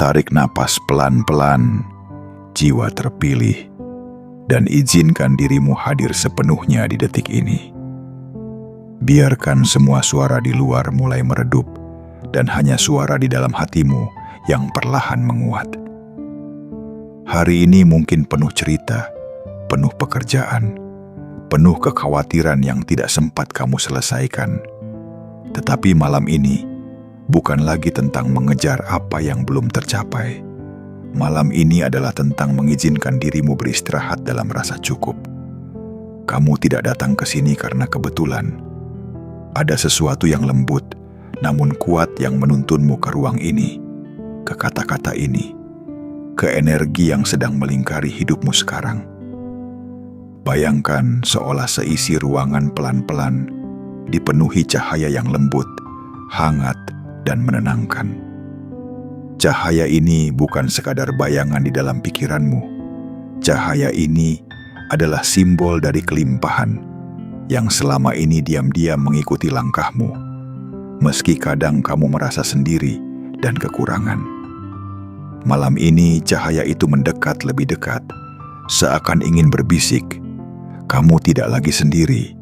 Tarik napas pelan-pelan, jiwa terpilih, dan izinkan dirimu hadir sepenuhnya di detik ini. Biarkan semua suara di luar mulai meredup, dan hanya suara di dalam hatimu yang perlahan menguat. Hari ini mungkin penuh cerita, penuh pekerjaan, penuh kekhawatiran yang tidak sempat kamu selesaikan. Tetapi malam ini bukan lagi tentang mengejar apa yang belum tercapai. Malam ini adalah tentang mengizinkan dirimu beristirahat dalam rasa cukup. Kamu tidak datang ke sini karena kebetulan. Ada sesuatu yang lembut, namun kuat yang menuntunmu ke ruang ini, ke kata-kata ini, ke energi yang sedang melingkari hidupmu sekarang. Bayangkan seolah seisi ruangan pelan-pelan dipenuhi cahaya yang lembut, hangat, dan menenangkan. Cahaya ini bukan sekadar bayangan di dalam pikiranmu. Cahaya ini adalah simbol dari kelimpahan yang selama ini diam-diam mengikuti langkahmu, meski kadang kamu merasa sendiri dan kekurangan. Malam ini cahaya itu mendekat lebih dekat, seakan ingin berbisik, kamu tidak lagi sendiri,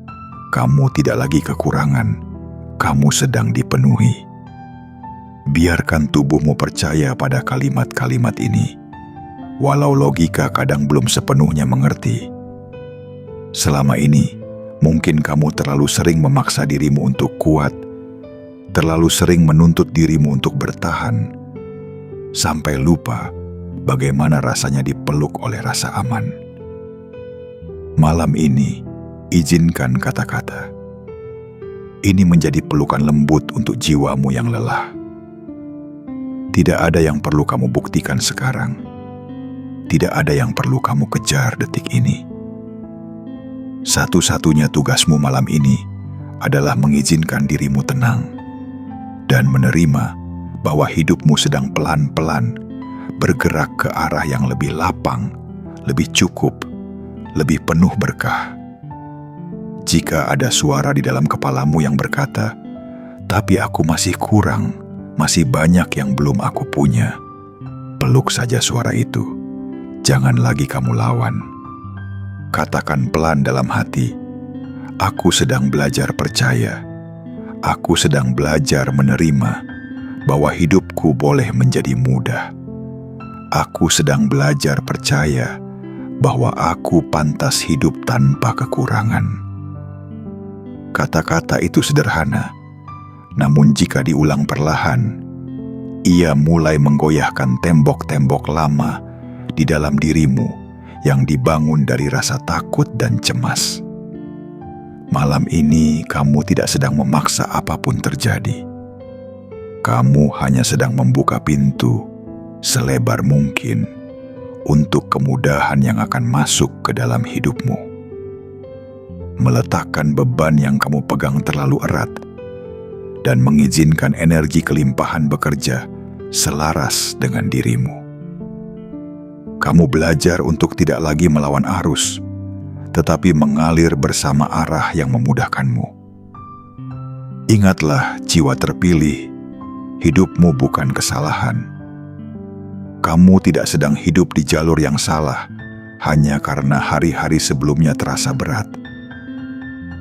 kamu tidak lagi kekurangan, kamu sedang dipenuhi. Biarkan tubuhmu percaya pada kalimat-kalimat ini, walau logika kadang belum sepenuhnya mengerti. Selama ini, mungkin kamu terlalu sering memaksa dirimu untuk kuat, terlalu sering menuntut dirimu untuk bertahan, sampai lupa bagaimana rasanya dipeluk oleh rasa aman. Malam ini, izinkan kata-kata. Ini menjadi pelukan lembut untuk jiwamu yang lelah. Tidak ada yang perlu kamu buktikan sekarang. Tidak ada yang perlu kamu kejar detik ini. Satu-satunya tugasmu malam ini adalah mengizinkan dirimu tenang dan menerima bahwa hidupmu sedang pelan-pelan bergerak ke arah yang lebih lapang, lebih cukup, lebih penuh berkah. Jika ada suara di dalam kepalamu yang berkata, "Tapi aku masih kurang, masih banyak yang belum aku punya," peluk saja suara itu. Jangan lagi kamu lawan. Katakan pelan dalam hati, "Aku sedang belajar percaya. Aku sedang belajar menerima bahwa hidupku boleh menjadi mudah. Aku sedang belajar percaya bahwa aku pantas hidup tanpa kekurangan." Kata-kata itu sederhana, namun jika diulang perlahan, ia mulai menggoyahkan tembok-tembok lama di dalam dirimu yang dibangun dari rasa takut dan cemas. Malam ini kamu tidak sedang memaksa apapun terjadi. Kamu hanya sedang membuka pintu selebar mungkin untuk kemudahan yang akan masuk ke dalam hidupmu. Meletakkan beban yang kamu pegang terlalu erat dan mengizinkan energi kelimpahan bekerja selaras dengan dirimu. Kamu belajar untuk tidak lagi melawan arus, tetapi mengalir bersama arah yang memudahkanmu. Ingatlah, jiwa terpilih, hidupmu bukan kesalahan. Kamu tidak sedang hidup di jalur yang salah hanya karena hari-hari sebelumnya terasa berat.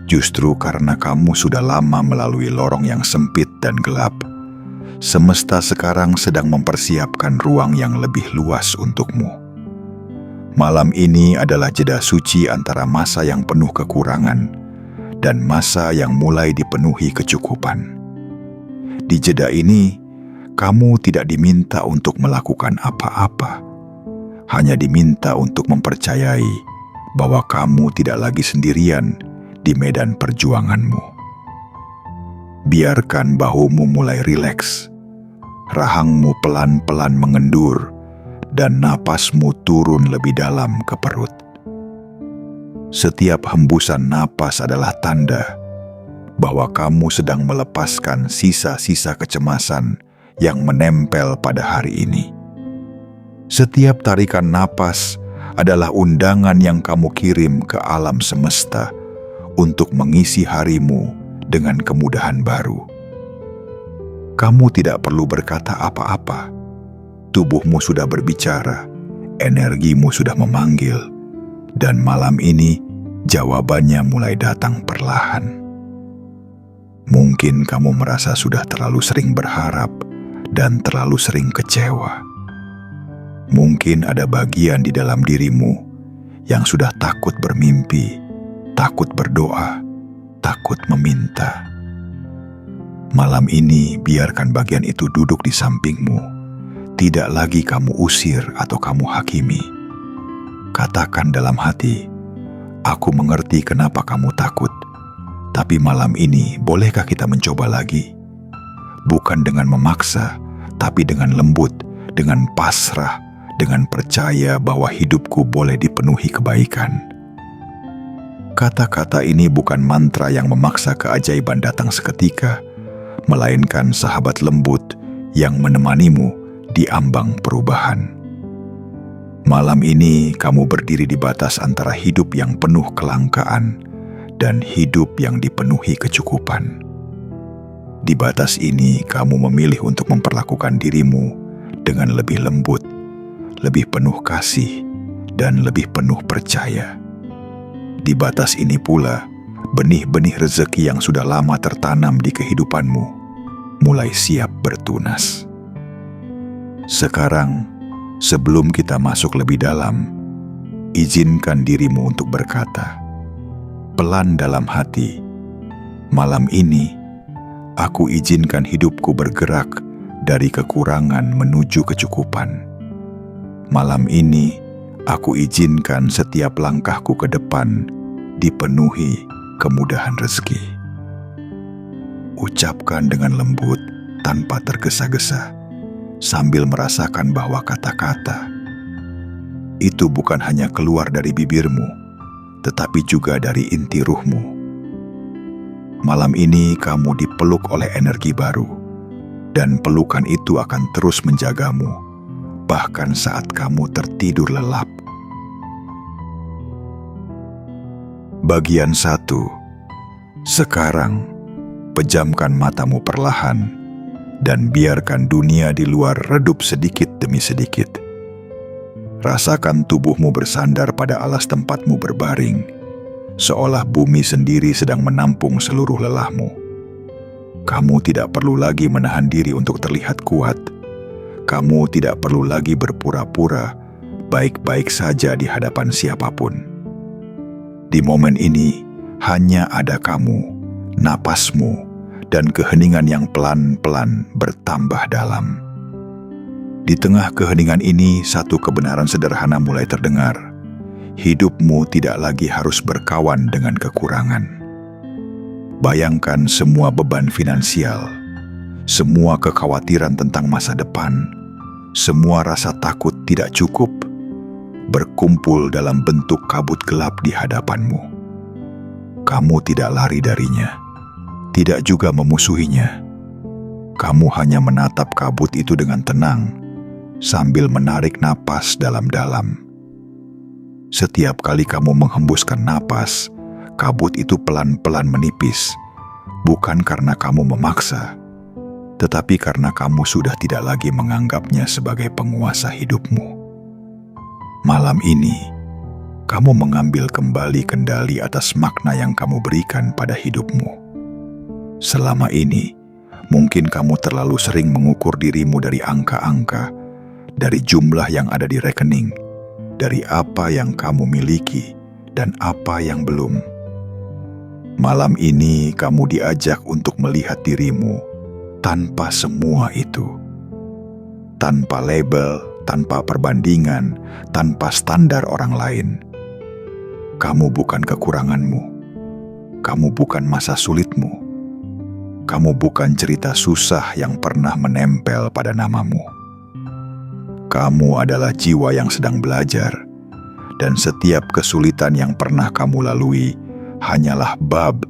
Justru karena kamu sudah lama melalui lorong yang sempit dan gelap, semesta sekarang sedang mempersiapkan ruang yang lebih luas untukmu. Malam ini adalah jeda suci antara masa yang penuh kekurangan dan masa yang mulai dipenuhi kecukupan. Di jeda ini, kamu tidak diminta untuk melakukan apa-apa, hanya diminta untuk mempercayai bahwa kamu tidak lagi sendirian di medan perjuanganmu. Biarkan bahumu mulai rileks, rahangmu pelan-pelan mengendur, dan napasmu turun lebih dalam ke perut. Setiap hembusan napas adalah tanda bahwa kamu sedang melepaskan sisa-sisa kecemasan yang menempel pada hari ini. Setiap tarikan napas adalah undangan yang kamu kirim ke alam semesta untuk mengisi harimu dengan kemudahan baru. Kamu tidak perlu berkata apa-apa. Tubuhmu sudah berbicara, energimu sudah memanggil, dan malam ini jawabannya mulai datang perlahan. Mungkin kamu merasa sudah terlalu sering berharap dan terlalu sering kecewa. Mungkin ada bagian di dalam dirimu yang sudah takut bermimpi, takut berdoa, takut meminta. Malam ini biarkan bagian itu duduk di sampingmu. Tidak lagi kamu usir atau kamu hakimi. Katakan dalam hati, "Aku mengerti kenapa kamu takut. Tapi malam ini bolehkah kita mencoba lagi? Bukan dengan memaksa, tapi dengan lembut, dengan pasrah, dengan percaya bahwa hidupku boleh dipenuhi kebaikan." Kata-kata ini bukan mantra yang memaksa keajaiban datang seketika, melainkan sahabat lembut yang menemanimu di ambang perubahan. Malam ini kamu berdiri di batas antara hidup yang penuh kelangkaan dan hidup yang dipenuhi kecukupan. Di batas ini kamu memilih untuk memperlakukan dirimu dengan lebih lembut, lebih penuh kasih, dan lebih penuh percaya. Di batas ini pula, benih-benih rezeki yang sudah lama tertanam di kehidupanmu mulai siap bertunas. Sekarang, sebelum kita masuk lebih dalam, izinkan dirimu untuk berkata, pelan dalam hati, "Malam ini, aku izinkan hidupku bergerak dari kekurangan menuju kecukupan. Malam ini, aku izinkan setiap langkahku ke depan dipenuhi kemudahan rezeki." Ucapkan dengan lembut tanpa tergesa-gesa, sambil merasakan bahwa kata-kata itu bukan hanya keluar dari bibirmu, tetapi juga dari inti ruhmu. Malam ini kamu dipeluk oleh energi baru, dan pelukan itu akan terus menjagamu, bahkan saat kamu tertidur lelap. Bagian 1. Sekarang, pejamkan matamu perlahan dan biarkan dunia di luar redup sedikit demi sedikit. Rasakan tubuhmu bersandar pada alas tempatmu berbaring, seolah bumi sendiri sedang menampung seluruh lelahmu. Kamu tidak perlu lagi menahan diri untuk terlihat kuat. Kamu tidak perlu lagi berpura-pura baik-baik saja di hadapan siapapun. Di momen ini, hanya ada kamu, napasmu, dan keheningan yang pelan-pelan bertambah dalam. Di tengah keheningan ini, satu kebenaran sederhana mulai terdengar. Hidupmu tidak lagi harus berkawan dengan kekurangan. Bayangkan semua beban finansial, semua kekhawatiran tentang masa depan, semua rasa takut tidak cukup, berkumpul dalam bentuk kabut gelap di hadapanmu. Kamu tidak lari darinya, tidak juga memusuhinya. Kamu hanya menatap kabut itu dengan tenang, sambil menarik napas dalam-dalam. Setiap kali kamu menghembuskan napas, kabut itu pelan-pelan menipis, bukan karena kamu memaksa, tetapi karena kamu sudah tidak lagi menganggapnya sebagai penguasa hidupmu. Malam ini, kamu mengambil kembali kendali atas makna yang kamu berikan pada hidupmu. Selama ini, mungkin kamu terlalu sering mengukur dirimu dari angka-angka, dari jumlah yang ada di rekening, dari apa yang kamu miliki dan apa yang belum. Malam ini kamu diajak untuk melihat dirimu tanpa semua itu. Tanpa label, tanpa perbandingan, tanpa standar orang lain. Kamu bukan kekuranganmu. Kamu bukan masa sulitmu. Kamu bukan cerita susah yang pernah menempel pada namamu. Kamu adalah jiwa yang sedang belajar, dan setiap kesulitan yang pernah kamu lalui hanyalah bab,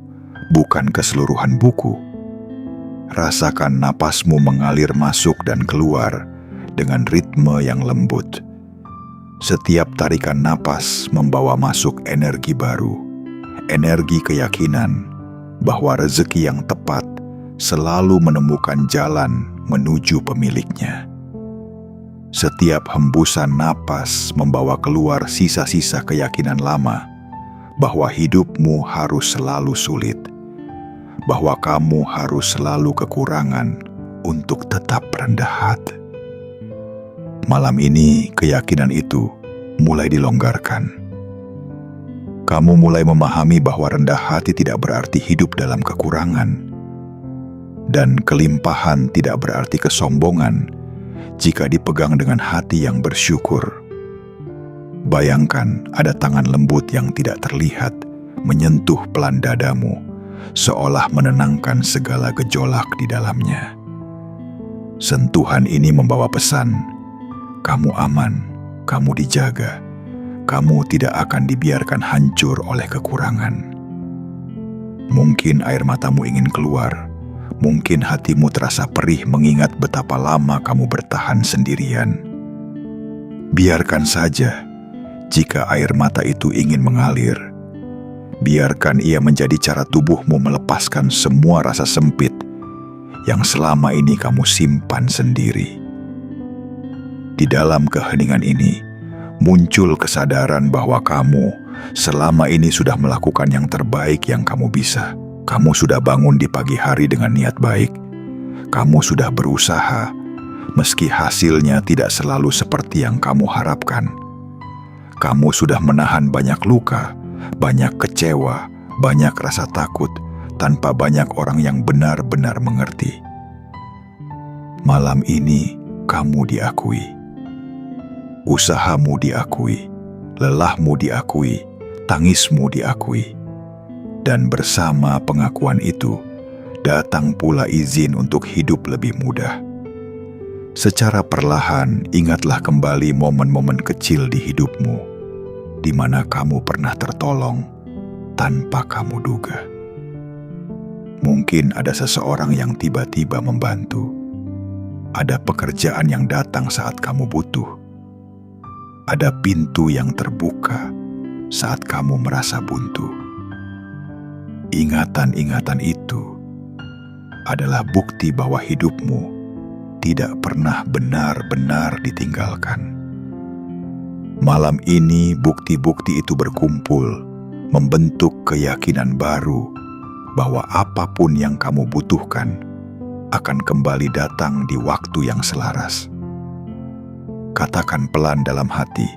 bukan keseluruhan buku. Rasakan napasmu mengalir masuk dan keluar dengan ritme yang lembut. Setiap tarikan napas membawa masuk energi baru, energi keyakinan bahwa rezeki yang tepat selalu menemukan jalan menuju pemiliknya. Setiap hembusan napas membawa keluar sisa-sisa keyakinan lama bahwa hidupmu harus selalu sulit, bahwa kamu harus selalu kekurangan untuk tetap rendah hati. Malam ini keyakinan itu mulai dilonggarkan. Kamu mulai memahami bahwa rendah hati tidak berarti hidup dalam kekurangan, dan kelimpahan tidak berarti kesombongan jika dipegang dengan hati yang bersyukur. Bayangkan ada tangan lembut yang tidak terlihat menyentuh pelan dadamu, seolah menenangkan segala gejolak di dalamnya. Sentuhan ini membawa pesan, kamu aman, kamu dijaga, kamu tidak akan dibiarkan hancur oleh kekurangan. Mungkin air matamu ingin keluar, mungkin hatimu terasa perih mengingat betapa lama kamu bertahan sendirian. Biarkan saja jika air mata itu ingin mengalir. Biarkan ia menjadi cara tubuhmu melepaskan semua rasa sempit yang selama ini kamu simpan sendiri. Di dalam keheningan ini, muncul kesadaran bahwa kamu selama ini sudah melakukan yang terbaik yang kamu bisa. Kamu sudah bangun di pagi hari dengan niat baik. Kamu sudah berusaha, meski hasilnya tidak selalu seperti yang kamu harapkan. Kamu sudah menahan banyak luka, banyak kecewa, banyak rasa takut, tanpa banyak orang yang benar-benar mengerti. Malam ini kamu diakui. Usahamu diakui, lelahmu diakui, tangismu diakui. Dan bersama pengakuan itu, datang pula izin untuk hidup lebih mudah. Secara perlahan, ingatlah kembali momen-momen kecil di hidupmu, di mana kamu pernah tertolong tanpa kamu duga. Mungkin ada seseorang yang tiba-tiba membantu. Ada pekerjaan yang datang saat kamu butuh. Ada pintu yang terbuka saat kamu merasa buntu. Ingatan-ingatan itu adalah bukti bahwa hidupmu tidak pernah benar-benar ditinggalkan. Malam ini bukti-bukti itu berkumpul, membentuk keyakinan baru bahwa apapun yang kamu butuhkan akan kembali datang di waktu yang selaras. Katakan pelan dalam hati,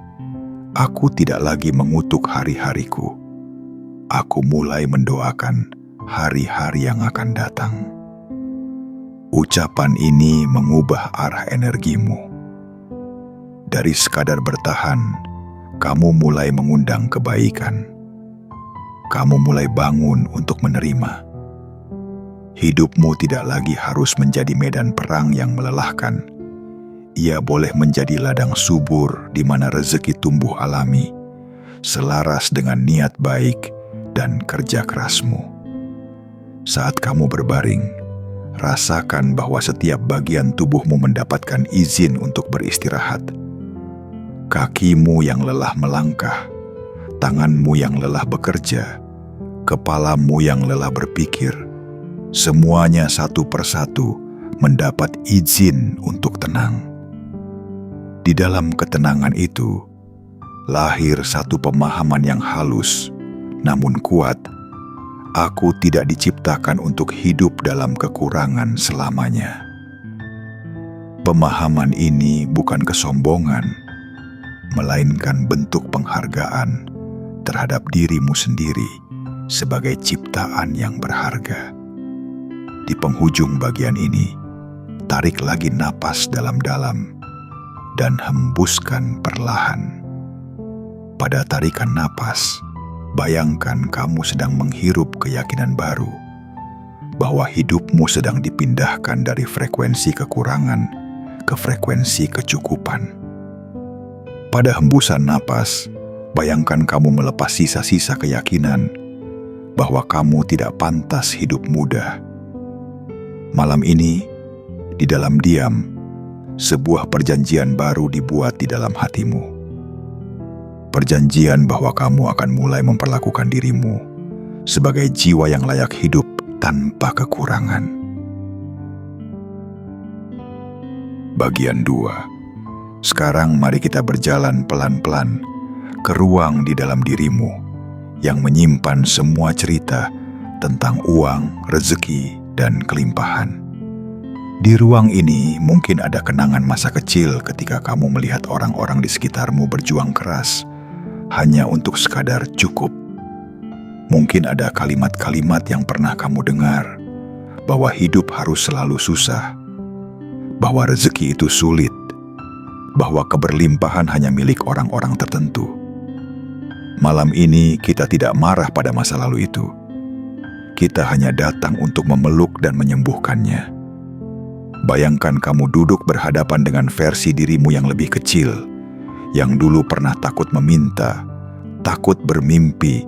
aku tidak lagi mengutuk hari-hariku. Aku mulai mendoakan hari-hari yang akan datang. Ucapan ini mengubah arah energimu. Dari sekadar bertahan, kamu mulai mengundang kebaikan. Kamu mulai bangun untuk menerima. Hidupmu tidak lagi harus menjadi medan perang yang melelahkan. Ia boleh menjadi ladang subur di mana rezeki tumbuh alami, selaras dengan niat baik dan kerja kerasmu. Saat kamu berbaring, rasakan bahwa setiap bagian tubuhmu mendapatkan izin untuk beristirahat. Kakimu yang lelah melangkah, tanganmu yang lelah bekerja, kepalamu yang lelah berpikir, semuanya satu persatu mendapat izin untuk tenang. Di dalam ketenangan itu, lahir satu pemahaman yang halus, namun kuat. Aku tidak diciptakan untuk hidup dalam kekurangan selamanya. Pemahaman ini bukan kesombongan, melainkan bentuk penghargaan terhadap dirimu sendiri sebagai ciptaan yang berharga. Di penghujung bagian ini, tarik lagi napas dalam-dalam dan hembuskan perlahan. Pada tarikan napas, bayangkan kamu sedang menghirup keyakinan baru bahwa hidupmu sedang dipindahkan dari frekuensi kekurangan ke frekuensi kecukupan. Pada hembusan napas, bayangkan kamu melepas sisa-sisa keyakinan bahwa kamu tidak pantas hidup mudah. Malam ini, di dalam diam, sebuah perjanjian baru dibuat di dalam hatimu. Perjanjian bahwa kamu akan mulai memperlakukan dirimu sebagai jiwa yang layak hidup tanpa kekurangan. Bagian 2. Sekarang mari kita berjalan pelan-pelan ke ruang di dalam dirimu yang menyimpan semua cerita tentang uang, rezeki, dan kelimpahan. Di ruang ini mungkin ada kenangan masa kecil ketika kamu melihat orang-orang di sekitarmu berjuang keras hanya untuk sekadar cukup. Mungkin ada kalimat-kalimat yang pernah kamu dengar bahwa hidup harus selalu susah, bahwa rezeki itu sulit, bahwa keberlimpahan hanya milik orang-orang tertentu. Malam ini kita tidak marah pada masa lalu itu. Kita hanya datang untuk memeluk dan menyembuhkannya. Bayangkan kamu duduk berhadapan dengan versi dirimu yang lebih kecil, yang dulu pernah takut meminta, takut bermimpi,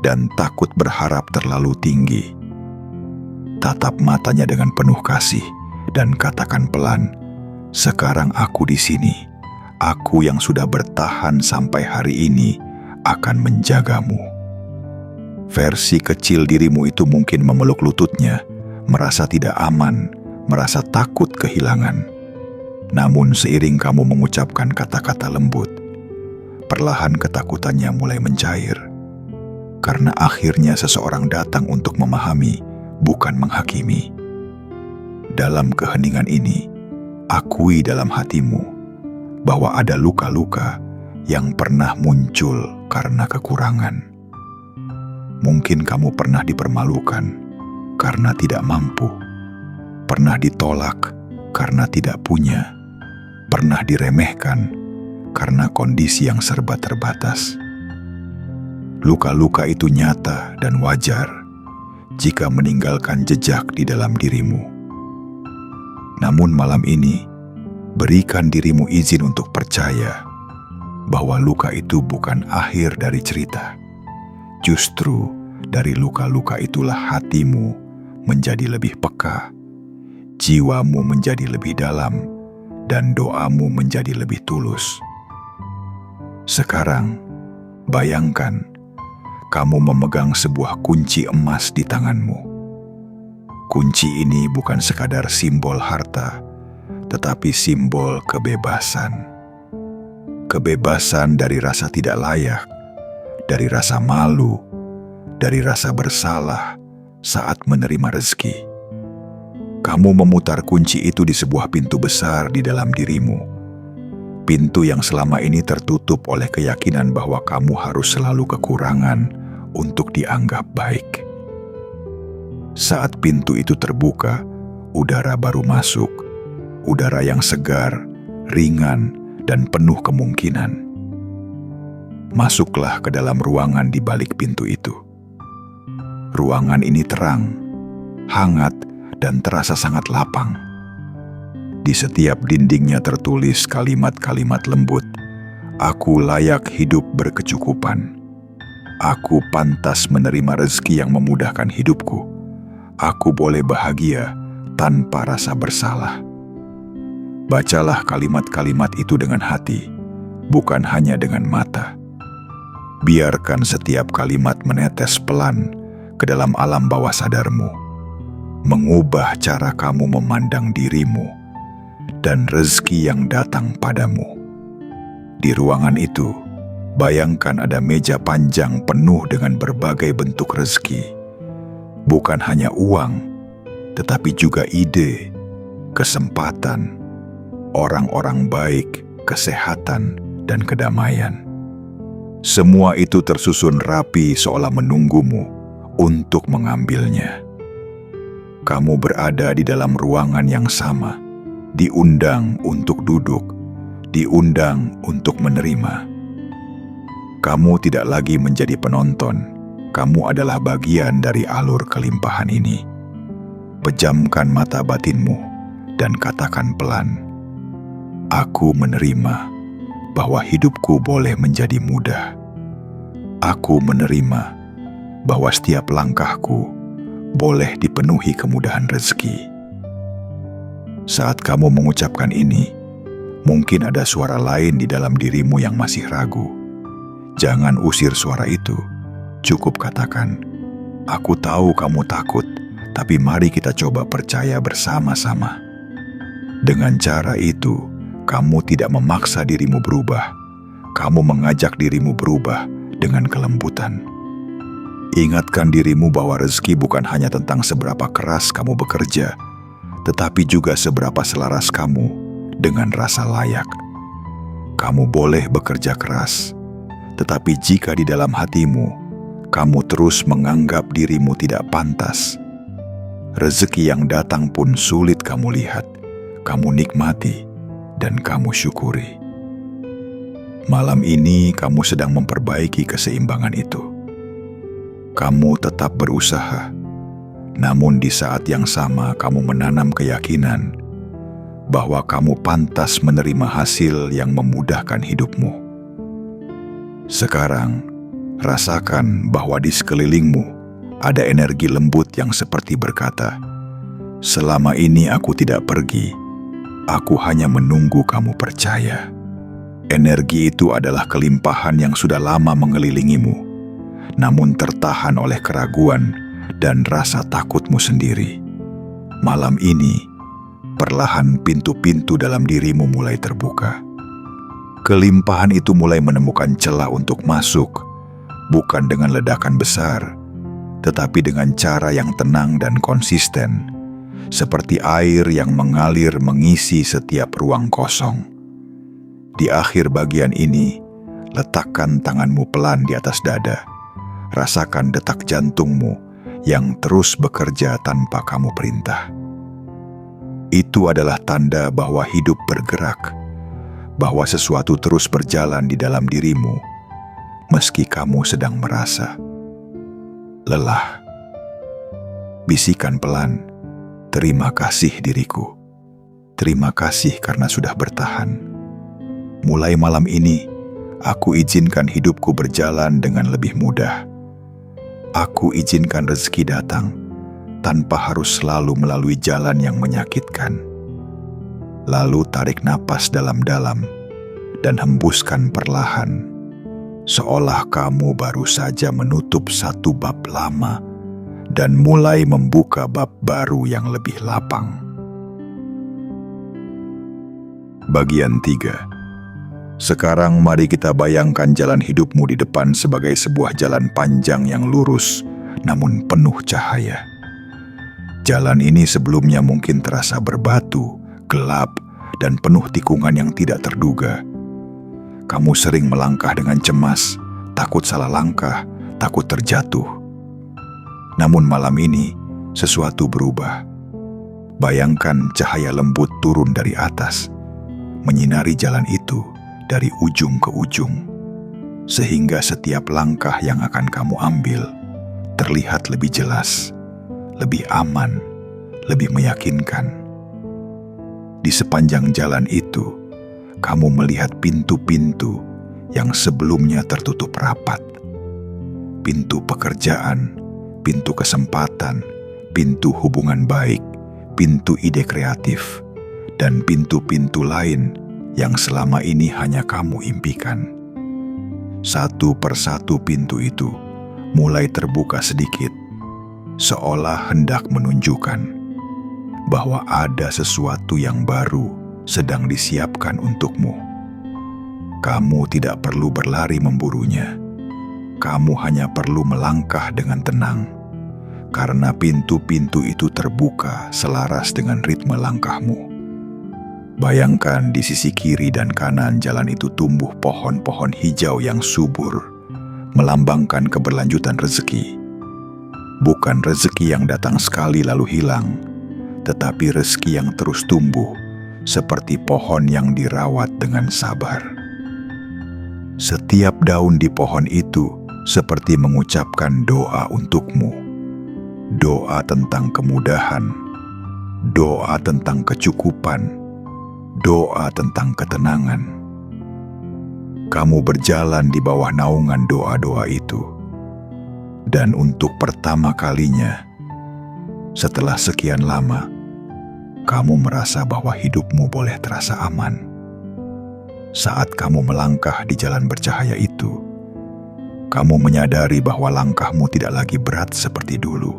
dan takut berharap terlalu tinggi. Tatap matanya dengan penuh kasih dan katakan pelan, "Sekarang aku di sini. Aku yang sudah bertahan sampai hari ini akan menjagamu." Versi kecil dirimu itu mungkin memeluk lututnya, merasa tidak aman, merasa takut kehilangan. Namun seiring kamu mengucapkan kata-kata lembut, perlahan ketakutannya mulai mencair. Karena akhirnya seseorang datang untuk memahami, bukan menghakimi. Dalam keheningan ini, akui dalam hatimu bahwa ada luka-luka yang pernah muncul karena kekurangan. Mungkin kamu pernah dipermalukan karena tidak mampu, pernah ditolak karena tidak punya, pernah diremehkan karena kondisi yang serba terbatas. Luka-luka itu nyata dan wajar jika meninggalkan jejak di dalam dirimu. Namun malam ini, berikan dirimu izin untuk percaya bahwa luka itu bukan akhir dari cerita. Justru dari luka-luka itulah hatimu menjadi lebih peka, jiwamu menjadi lebih dalam, dan doamu menjadi lebih tulus. Sekarang, bayangkan kamu memegang sebuah kunci emas di tanganmu. Kunci ini bukan sekadar simbol harta, tetapi simbol kebebasan. Kebebasan dari rasa tidak layak, dari rasa malu, dari rasa bersalah saat menerima rezeki. Kamu memutar kunci itu di sebuah pintu besar di dalam dirimu. Pintu yang selama ini tertutup oleh keyakinan bahwa kamu harus selalu kekurangan untuk dianggap baik. Saat pintu itu terbuka, udara baru masuk. Udara yang segar, ringan, dan penuh kemungkinan. Masuklah ke dalam ruangan di balik pintu itu. Ruangan ini terang, hangat, dan terasa sangat lapang. Di setiap dindingnya tertulis kalimat-kalimat lembut, "Aku layak hidup berkecukupan. Aku pantas menerima rezeki yang memudahkan hidupku. Aku boleh bahagia tanpa rasa bersalah." Bacalah kalimat-kalimat itu dengan hati, bukan hanya dengan mata. Biarkan setiap kalimat menetes pelan ke dalam alam bawah sadarmu, mengubah cara kamu memandang dirimu dan rezeki yang datang padamu. Di ruangan itu, bayangkan ada meja panjang penuh dengan berbagai bentuk rezeki. Bukan hanya uang, tetapi juga ide, kesempatan, orang-orang baik, kesehatan, dan kedamaian. Semua itu tersusun rapi seolah menunggumu untuk mengambilnya. Kamu berada di dalam ruangan yang sama, diundang untuk duduk, diundang untuk menerima. Kamu tidak lagi menjadi penonton, kamu adalah bagian dari alur kelimpahan ini. Pejamkan mata batinmu dan katakan pelan, "Aku menerima bahwa hidupku boleh menjadi mudah. Aku menerima bahwa setiap langkahku boleh dipenuhi kemudahan rezeki." Saat kamu mengucapkan ini, mungkin ada suara lain di dalam dirimu yang masih ragu. Jangan usir suara itu. Cukup katakan, "Aku tahu kamu takut, tapi mari kita coba percaya bersama-sama." Dengan cara itu, Kamu tidak memaksa dirimu berubah. Kamu mengajak dirimu berubah dengan kelembutan. Ingatkan dirimu bahwa rezeki bukan hanya tentang seberapa keras kamu bekerja, tetapi juga seberapa selaras kamu dengan rasa layak. Kamu boleh bekerja keras, tetapi jika di dalam hatimu kamu terus menganggap dirimu tidak pantas, rezeki yang datang pun sulit kamu lihat, kamu nikmati, dan kamu syukuri. Malam ini kamu sedang memperbaiki keseimbangan itu. Kamu tetap berusaha, namun di saat yang sama kamu menanam keyakinan bahwa kamu pantas menerima hasil yang memudahkan hidupmu. Sekarang, rasakan bahwa di sekelilingmu ada energi lembut yang seperti berkata, "Selama ini aku tidak pergi, aku hanya menunggu kamu percaya." Energi itu adalah kelimpahan yang sudah lama mengelilingimu, namun tertahan oleh keraguan dan rasa takutmu sendiri. Malam ini, perlahan pintu-pintu dalam dirimu mulai terbuka. Kelimpahan itu mulai menemukan celah untuk masuk, bukan dengan ledakan besar, tetapi dengan cara yang tenang dan konsisten, seperti air yang mengalir mengisi setiap ruang kosong. Di akhir bagian ini, letakkan tanganmu pelan di atas dada. Rasakan detak jantungmu yang terus bekerja tanpa kamu perintah. Itu adalah tanda bahwa hidup bergerak, bahwa sesuatu terus berjalan di dalam dirimu, meski kamu sedang merasa lelah. Bisikan pelan, "Terima kasih diriku. Terima kasih karena sudah bertahan. Mulai malam ini, aku izinkan hidupku berjalan dengan lebih mudah. Aku izinkan rezeki datang tanpa harus selalu melalui jalan yang menyakitkan." Lalu tarik napas dalam-dalam dan hembuskan perlahan, seolah kamu baru saja menutup satu bab lama dan mulai membuka bab baru yang lebih lapang. Bagian 3. Sekarang mari kita bayangkan jalan hidupmu di depan sebagai sebuah jalan panjang yang lurus, namun penuh cahaya. Jalan ini sebelumnya mungkin terasa berbatu, gelap, dan penuh tikungan yang tidak terduga. Kamu sering melangkah dengan cemas, takut salah langkah, takut terjatuh. Namun malam ini, sesuatu berubah. Bayangkan cahaya lembut turun dari atas, menyinari jalan itu dari ujung ke ujung, sehingga setiap langkah yang akan kamu ambil terlihat lebih jelas, lebih aman, lebih meyakinkan. Di sepanjang jalan itu, kamu melihat pintu-pintu yang sebelumnya tertutup rapat. Pintu pekerjaan, pintu kesempatan, pintu hubungan baik, pintu ide kreatif, dan pintu-pintu lain yang selama ini hanya kamu impikan. Satu persatu pintu itu mulai terbuka sedikit, seolah hendak menunjukkan bahwa ada sesuatu yang baru sedang disiapkan untukmu. Kamu tidak perlu berlari memburunya. Kamu hanya perlu melangkah dengan tenang, karena pintu-pintu itu terbuka selaras dengan ritme langkahmu. Bayangkan di sisi kiri dan kanan jalan itu tumbuh pohon-pohon hijau yang subur, melambangkan keberlanjutan rezeki. Bukan rezeki yang datang sekali lalu hilang, tetapi rezeki yang terus tumbuh, seperti pohon yang dirawat dengan sabar. Setiap daun di pohon itu seperti mengucapkan doa untukmu. Doa tentang kemudahan, doa tentang kecukupan, doa tentang ketenangan. Kamu berjalan di bawah naungan doa-doa itu. Dan untuk pertama kalinya, setelah sekian lama, kamu merasa bahwa hidupmu boleh terasa aman. Saat kamu melangkah di jalan bercahaya itu, kamu menyadari bahwa langkahmu tidak lagi berat seperti dulu.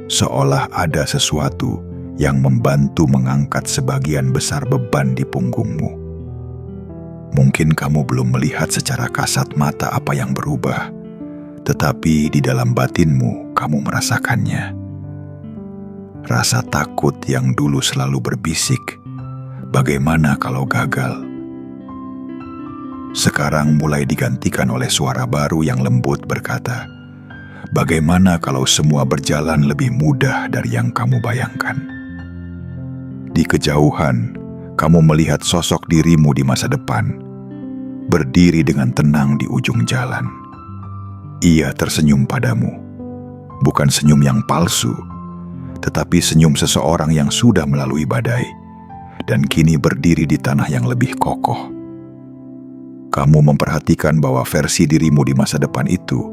Seolah ada sesuatu yang membantu mengangkat sebagian besar beban di punggungmu. Mungkin kamu belum melihat secara kasat mata apa yang berubah, tetapi di dalam batinmu kamu merasakannya. Rasa takut yang dulu selalu berbisik, "Bagaimana kalau gagal?" Sekarang mulai digantikan oleh suara baru yang lembut berkata, "Bagaimana kalau semua berjalan lebih mudah dari yang kamu bayangkan?" Di kejauhan, kamu melihat sosok dirimu di masa depan, berdiri dengan tenang di ujung jalan. Ia tersenyum padamu, bukan senyum yang palsu, tetapi senyum seseorang yang sudah melalui badai dan kini berdiri di tanah yang lebih kokoh. Kamu memperhatikan bahwa versi dirimu di masa depan itu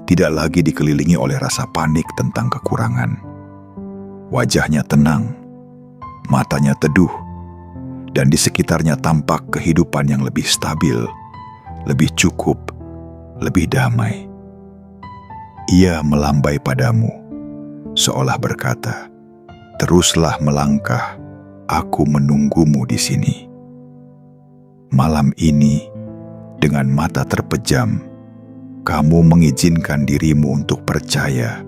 tidak lagi dikelilingi oleh rasa panik tentang kekurangan. Wajahnya tenang, matanya teduh, dan di sekitarnya tampak kehidupan yang lebih stabil, lebih cukup, lebih damai. Ia melambai padamu, seolah berkata, "Teruslah melangkah, aku menunggumu di sini." Malam ini, dengan mata terpejam, kamu mengizinkan dirimu untuk percaya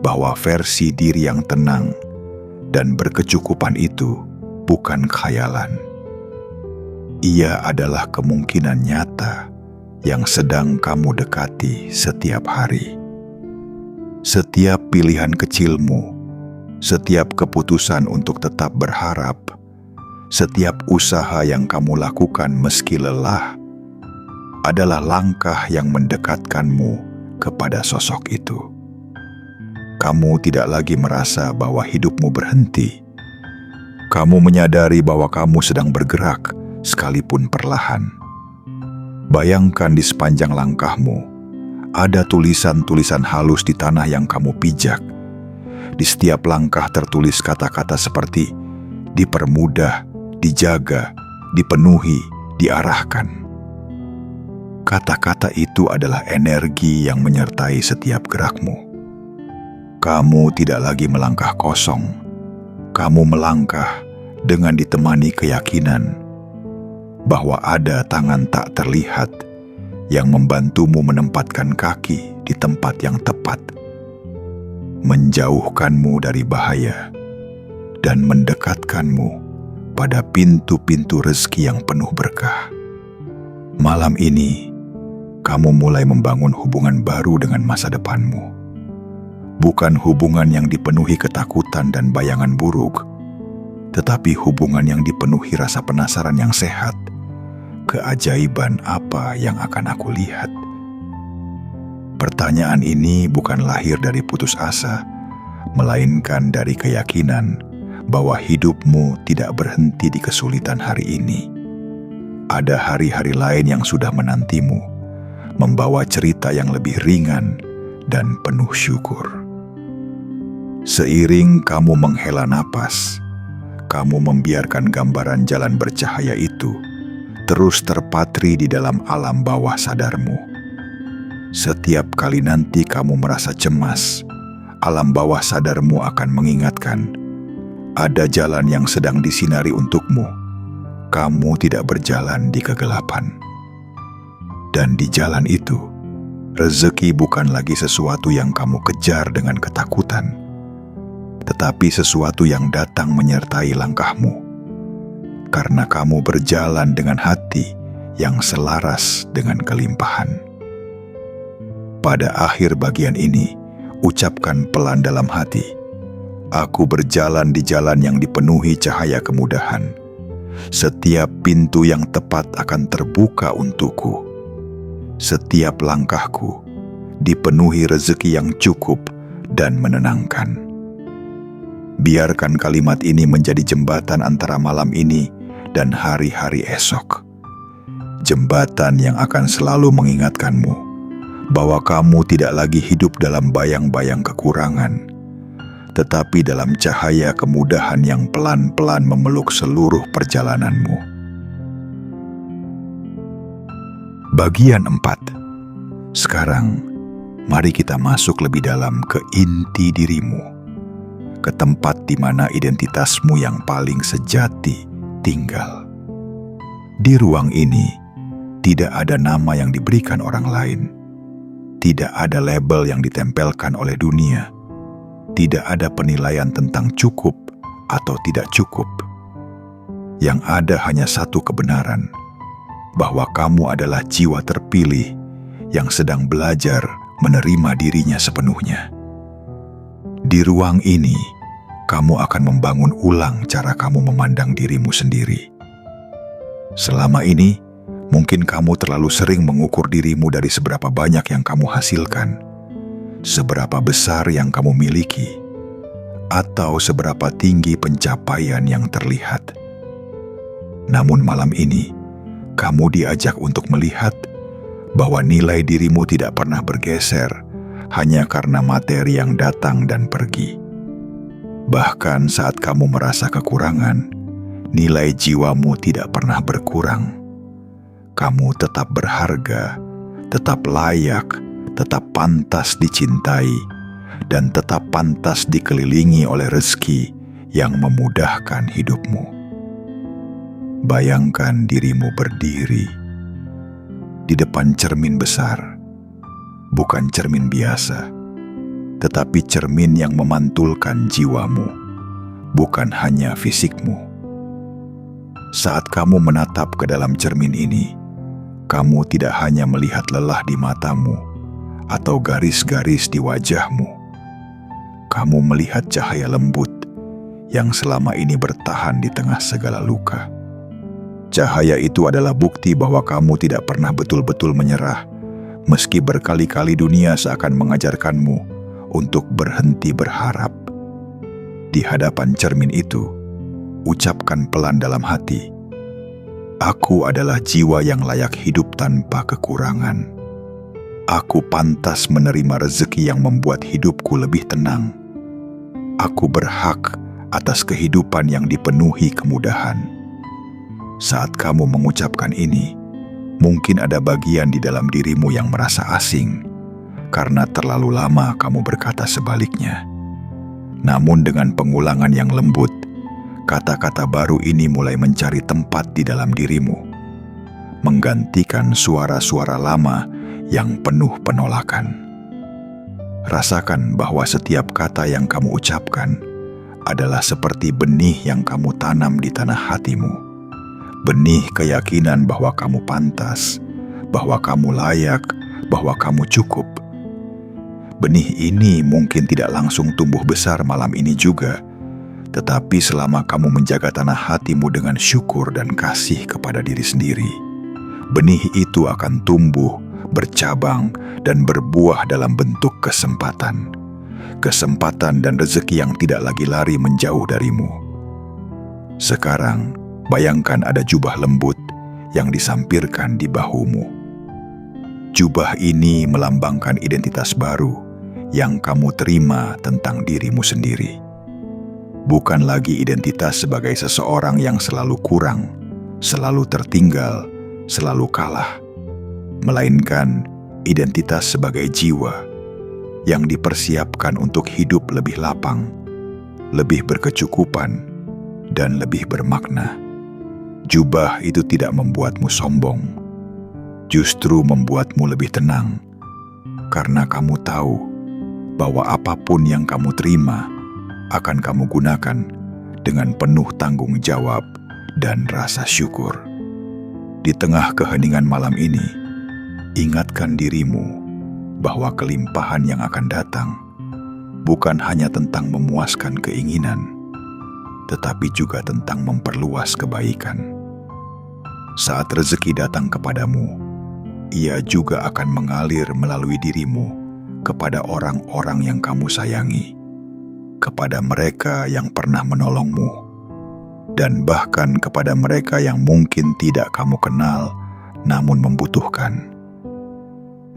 bahwa versi diri yang tenang dan berkecukupan itu bukan khayalan. Ia adalah kemungkinan nyata yang sedang kamu dekati setiap hari. Setiap pilihan kecilmu, setiap keputusan untuk tetap berharap, setiap usaha yang kamu lakukan meski lelah, adalah langkah yang mendekatkanmu kepada sosok itu. Kamu tidak lagi merasa bahwa hidupmu berhenti. Kamu menyadari bahwa kamu sedang bergerak, sekalipun perlahan. Bayangkan di sepanjang langkahmu, ada tulisan-tulisan halus di tanah yang kamu pijak. Di setiap langkah tertulis kata-kata seperti dipermudah, dijaga, dipenuhi, diarahkan. Kata-kata itu adalah energi yang menyertai setiap gerakmu. Kamu tidak lagi melangkah kosong. Kamu melangkah dengan ditemani keyakinan bahwa ada tangan tak terlihat yang membantumu menempatkan kaki di tempat yang tepat, menjauhkanmu dari bahaya, dan mendekatkanmu pada pintu-pintu rezeki yang penuh berkah. Malam ini, kamu mulai membangun hubungan baru dengan masa depanmu. Bukan hubungan yang dipenuhi ketakutan dan bayangan buruk, tetapi hubungan yang dipenuhi rasa penasaran yang sehat. Keajaiban apa yang akan aku lihat? Pertanyaan ini bukan lahir dari putus asa, melainkan dari keyakinan bahwa hidupmu tidak berhenti di kesulitan hari ini. Ada hari-hari lain yang sudah menantimu, membawa cerita yang lebih ringan dan penuh syukur. Seiring kamu menghela napas, kamu membiarkan gambaran jalan bercahaya itu terus terpatri di dalam alam bawah sadarmu. Setiap kali nanti kamu merasa cemas, alam bawah sadarmu akan mengingatkan, ada jalan yang sedang disinari untukmu. Kamu tidak berjalan di kegelapan. Dan di jalan itu, rezeki bukan lagi sesuatu yang kamu kejar dengan ketakutan, tetapi sesuatu yang datang menyertai langkahmu. Karena kamu berjalan dengan hati yang selaras dengan kelimpahan. Pada akhir bagian ini, ucapkan pelan dalam hati, "Aku berjalan di jalan yang dipenuhi cahaya kemudahan. Setiap pintu yang tepat akan terbuka untukku. Setiap langkahku dipenuhi rezeki yang cukup dan menenangkan." Biarkan kalimat ini menjadi jembatan antara malam ini dan hari-hari esok. Jembatan yang akan selalu mengingatkanmu bahwa kamu tidak lagi hidup dalam bayang-bayang kekurangan, tetapi dalam cahaya kemudahan yang pelan-pelan memeluk seluruh perjalananmu. Bagian 4. Sekarang, mari kita masuk lebih dalam ke inti dirimu. ke tempat di mana identitasmu yang paling sejati tinggal. Di ruang ini, tidak ada nama yang diberikan orang lain. Tidak ada label yang ditempelkan oleh dunia. Tidak ada penilaian tentang cukup atau tidak cukup. Yang ada hanya satu kebenaran, bahwa kamu adalah jiwa terpilih yang sedang belajar menerima dirinya sepenuhnya. Di ruang ini, kamu akan membangun ulang cara kamu memandang dirimu sendiri. Selama ini, mungkin kamu terlalu sering mengukur dirimu dari seberapa banyak yang kamu hasilkan, seberapa besar yang kamu miliki, atau seberapa tinggi pencapaian yang terlihat. Namun malam ini, kamu diajak untuk melihat bahwa nilai dirimu tidak pernah bergeser hanya karena materi yang datang dan pergi. Bahkan saat kamu merasa kekurangan, nilai jiwamu tidak pernah berkurang. Kamu tetap berharga, tetap layak, tetap pantas dicintai, dan tetap pantas dikelilingi oleh rezeki yang memudahkan hidupmu. Bayangkan dirimu berdiri di depan cermin besar, bukan cermin biasa, tetapi cermin yang memantulkan jiwamu, bukan hanya fisikmu. Saat kamu menatap ke dalam cermin ini, kamu tidak hanya melihat lelah di matamu atau garis-garis di wajahmu. Kamu melihat cahaya lembut yang selama ini bertahan di tengah segala luka. Cahaya itu adalah bukti bahwa kamu tidak pernah betul-betul menyerah, meski berkali-kali dunia seakan mengajarkanmu untuk berhenti berharap. Di hadapan cermin itu, ucapkan pelan dalam hati, "Aku adalah jiwa yang layak hidup tanpa kekurangan. Aku pantas menerima rezeki yang membuat hidupku lebih tenang. Aku berhak atas kehidupan yang dipenuhi kemudahan." Saat kamu mengucapkan ini, mungkin ada bagian di dalam dirimu yang merasa asing, karena terlalu lama kamu berkata sebaliknya. Namun dengan pengulangan yang lembut, kata-kata baru ini mulai mencari tempat di dalam dirimu, menggantikan suara-suara lama yang penuh penolakan. Rasakan bahwa setiap kata yang kamu ucapkan adalah seperti benih yang kamu tanam di tanah hatimu. Benih keyakinan bahwa kamu pantas, bahwa kamu layak, bahwa kamu cukup. Benih ini mungkin tidak langsung tumbuh besar malam ini juga, tetapi selama kamu menjaga tanah hatimu dengan syukur dan kasih kepada diri sendiri, benih itu akan tumbuh, bercabang, dan berbuah dalam bentuk kesempatan. Kesempatan dan rezeki yang tidak lagi lari menjauh darimu. Sekarang, bayangkan ada jubah lembut yang disampirkan di bahumu. Jubah ini melambangkan identitas baru yang kamu terima tentang dirimu sendiri. Bukan lagi identitas sebagai seseorang yang selalu kurang, selalu tertinggal, selalu kalah, melainkan identitas sebagai jiwa yang dipersiapkan untuk hidup lebih lapang, lebih berkecukupan, dan lebih bermakna. Jubah itu tidak membuatmu sombong, justru membuatmu lebih tenang, karena kamu tahu bahwa apapun yang kamu terima akan kamu gunakan dengan penuh tanggung jawab dan rasa syukur. Di tengah keheningan malam ini, ingatkan dirimu bahwa kelimpahan yang akan datang bukan hanya tentang memuaskan keinginan, tetapi juga tentang memperluas kebaikan. Saat rezeki datang kepadamu, ia juga akan mengalir melalui dirimu kepada orang-orang yang kamu sayangi, kepada mereka yang pernah menolongmu, dan bahkan kepada mereka yang mungkin tidak kamu kenal namun membutuhkan.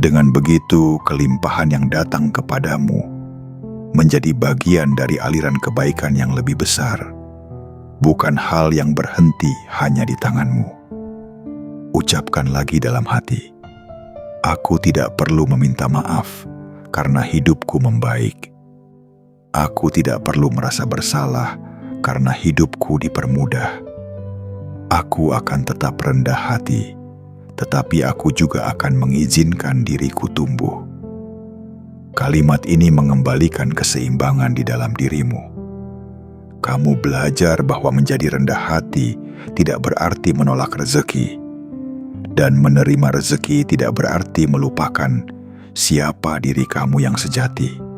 Dengan begitu, kelimpahan yang datang kepadamu menjadi bagian dari aliran kebaikan yang lebih besar, bukan hal yang berhenti hanya di tanganmu. Ucapkan lagi dalam hati, "Aku tidak perlu meminta maaf karena hidupku membaik. Aku tidak perlu merasa bersalah karena hidupku dipermudah. Aku akan tetap rendah hati, tetapi aku juga akan mengizinkan diriku tumbuh. Kalimat ini mengembalikan keseimbangan di dalam dirimu. Kamu belajar bahwa menjadi rendah hati tidak berarti menolak rezeki, dan menerima rezeki tidak berarti melupakan siapa diri kamu yang sejati.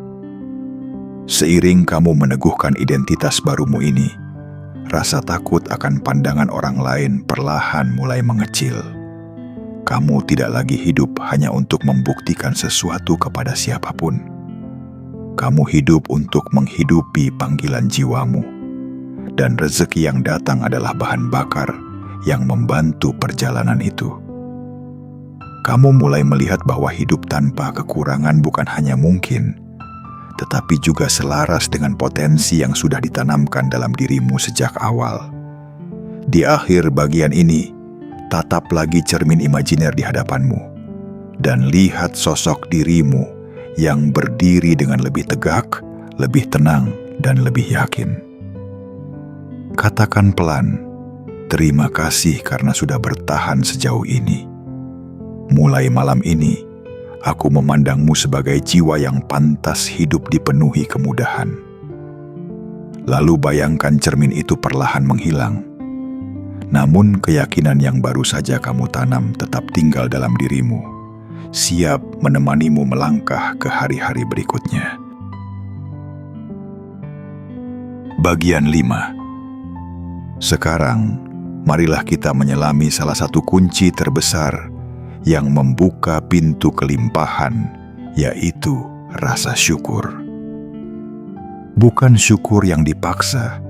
Seiring kamu meneguhkan identitas barumu ini, rasa takut akan pandangan orang lain perlahan mulai mengecil. Kamu tidak lagi hidup hanya untuk membuktikan sesuatu kepada siapapun. Kamu hidup untuk menghidupi panggilan jiwamu, dan rezeki yang datang adalah bahan bakar yang membantu perjalanan itu. Kamu mulai melihat bahwa hidup tanpa kekurangan bukan hanya mungkin, tetapi juga selaras dengan potensi yang sudah ditanamkan dalam dirimu sejak awal. Di akhir bagian ini, tatap lagi cermin imajiner di hadapanmu, dan lihat sosok dirimu yang berdiri dengan lebih tegak, lebih tenang, dan lebih yakin. Katakan pelan, "Terima kasih karena sudah bertahan sejauh ini. Mulai malam ini, aku memandangmu sebagai jiwa yang pantas hidup dipenuhi kemudahan." Lalu bayangkan cermin itu perlahan menghilang. Namun keyakinan yang baru saja kamu tanam tetap tinggal dalam dirimu, siap menemanimu melangkah ke hari-hari berikutnya. Bagian 5. Sekarang, marilah kita menyelami salah satu kunci terbesar yang membuka pintu kelimpahan, yaitu rasa syukur. Bukan syukur yang dipaksa,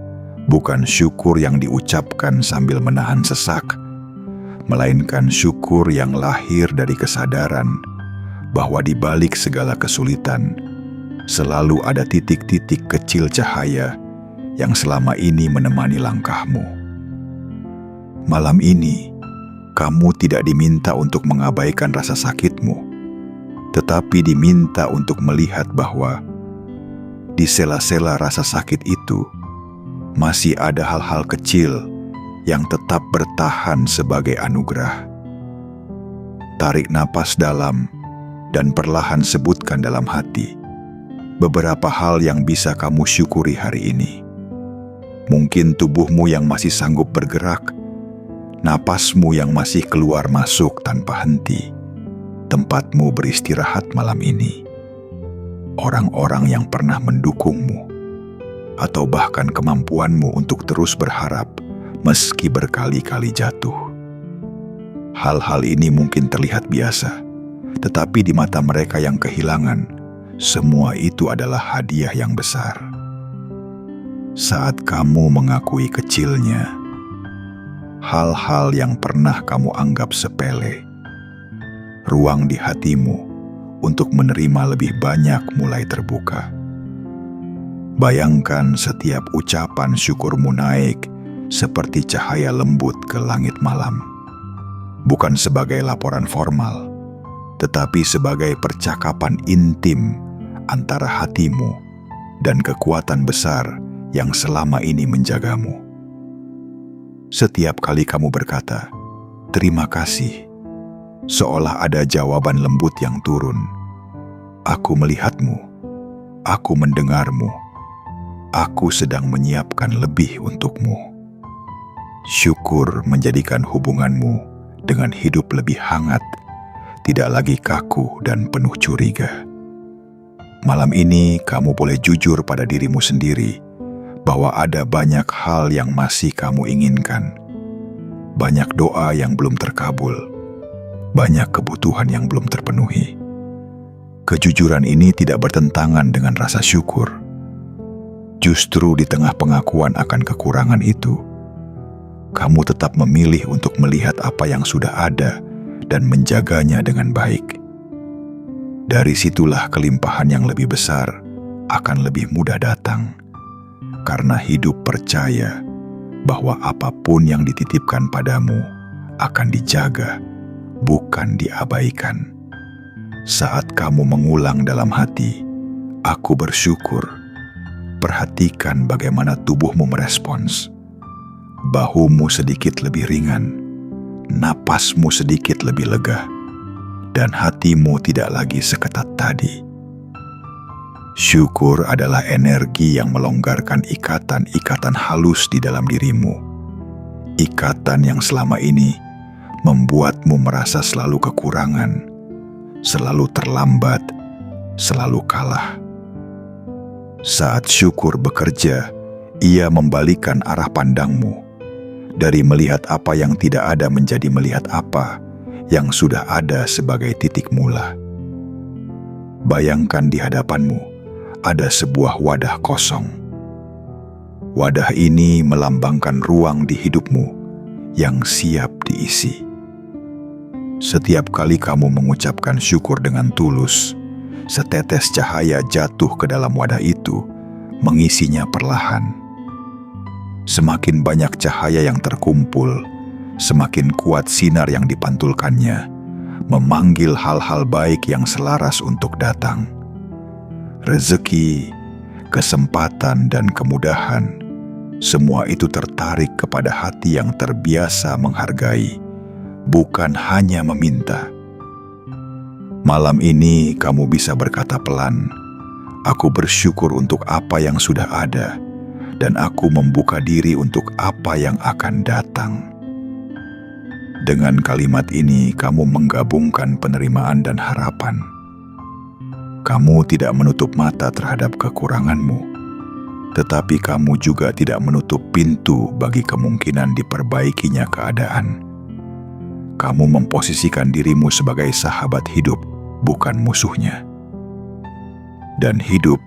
bukan syukur yang diucapkan sambil menahan sesak, melainkan syukur yang lahir dari kesadaran bahwa di balik segala kesulitan, selalu ada titik-titik kecil cahaya yang selama ini menemani langkahmu. Malam ini, kamu tidak diminta untuk mengabaikan rasa sakitmu, tetapi diminta untuk melihat bahwa di sela-sela rasa sakit itu masih ada hal-hal kecil yang tetap bertahan sebagai anugerah. Tarik napas dalam dan perlahan sebutkan dalam hati beberapa hal yang bisa kamu syukuri hari ini. Mungkin tubuhmu yang masih sanggup bergerak, napasmu yang masih keluar masuk tanpa henti, tempatmu beristirahat malam ini, orang-orang yang pernah mendukungmu, atau bahkan kemampuanmu untuk terus berharap meski berkali-kali jatuh. Hal-hal ini mungkin terlihat biasa, tetapi di mata mereka yang kehilangan, semua itu adalah hadiah yang besar. Saat kamu mengakui kecilnya, hal-hal yang pernah kamu anggap sepele, ruang di hatimu untuk menerima lebih banyak mulai terbuka. Bayangkan setiap ucapan syukurmu naik seperti cahaya lembut ke langit malam. Bukan sebagai laporan formal, tetapi sebagai percakapan intim antara hatimu dan kekuatan besar yang selama ini menjagamu. Setiap kali kamu berkata, "Terima kasih," seolah ada jawaban lembut yang turun. "Aku melihatmu, aku mendengarmu, aku sedang menyiapkan lebih untukmu." Syukur menjadikan hubunganmu dengan hidup lebih hangat, tidak lagi kaku dan penuh curiga. Malam ini kamu boleh jujur pada dirimu sendiri bahwa ada banyak hal yang masih kamu inginkan, banyak doa yang belum terkabul, banyak kebutuhan yang belum terpenuhi. Kejujuran ini tidak bertentangan dengan rasa syukur. Justru di tengah pengakuan akan kekurangan itu, kamu tetap memilih untuk melihat apa yang sudah ada dan menjaganya dengan baik. Dari situlah kelimpahan yang lebih besar akan lebih mudah datang, karena hidup percaya bahwa apapun yang dititipkan padamu akan dijaga, bukan diabaikan. Saat kamu mengulang dalam hati, "Aku bersyukur," perhatikan bagaimana tubuhmu merespons. Bahumu sedikit lebih ringan, napasmu sedikit lebih lega, dan hatimu tidak lagi seketat tadi. Syukur adalah energi yang melonggarkan ikatan-ikatan halus di dalam dirimu. Ikatan yang selama ini membuatmu merasa selalu kekurangan, selalu terlambat, selalu kalah. Saat syukur bekerja, ia membalikan arah pandangmu dari melihat apa yang tidak ada menjadi melihat apa yang sudah ada sebagai titik mula. Bayangkan di hadapanmu ada sebuah wadah kosong. Wadah ini melambangkan ruang di hidupmu yang siap diisi. Setiap kali kamu mengucapkan syukur dengan tulus, setetes cahaya jatuh ke dalam wadah itu, mengisinya perlahan. Semakin banyak cahaya yang terkumpul, semakin kuat sinar yang dipantulkannya, memanggil hal-hal baik yang selaras untuk datang. Rezeki, kesempatan, dan kemudahan, semua itu tertarik kepada hati yang terbiasa menghargai, bukan hanya meminta. Malam ini kamu bisa berkata pelan, "Aku bersyukur untuk apa yang sudah ada, dan aku membuka diri untuk apa yang akan datang." Dengan kalimat ini, kamu menggabungkan penerimaan dan harapan. Kamu tidak menutup mata terhadap kekuranganmu, tetapi kamu juga tidak menutup pintu bagi kemungkinan diperbaikinya keadaan. Kamu memposisikan dirimu sebagai sahabat hidup, bukan musuhnya. Dan hidup,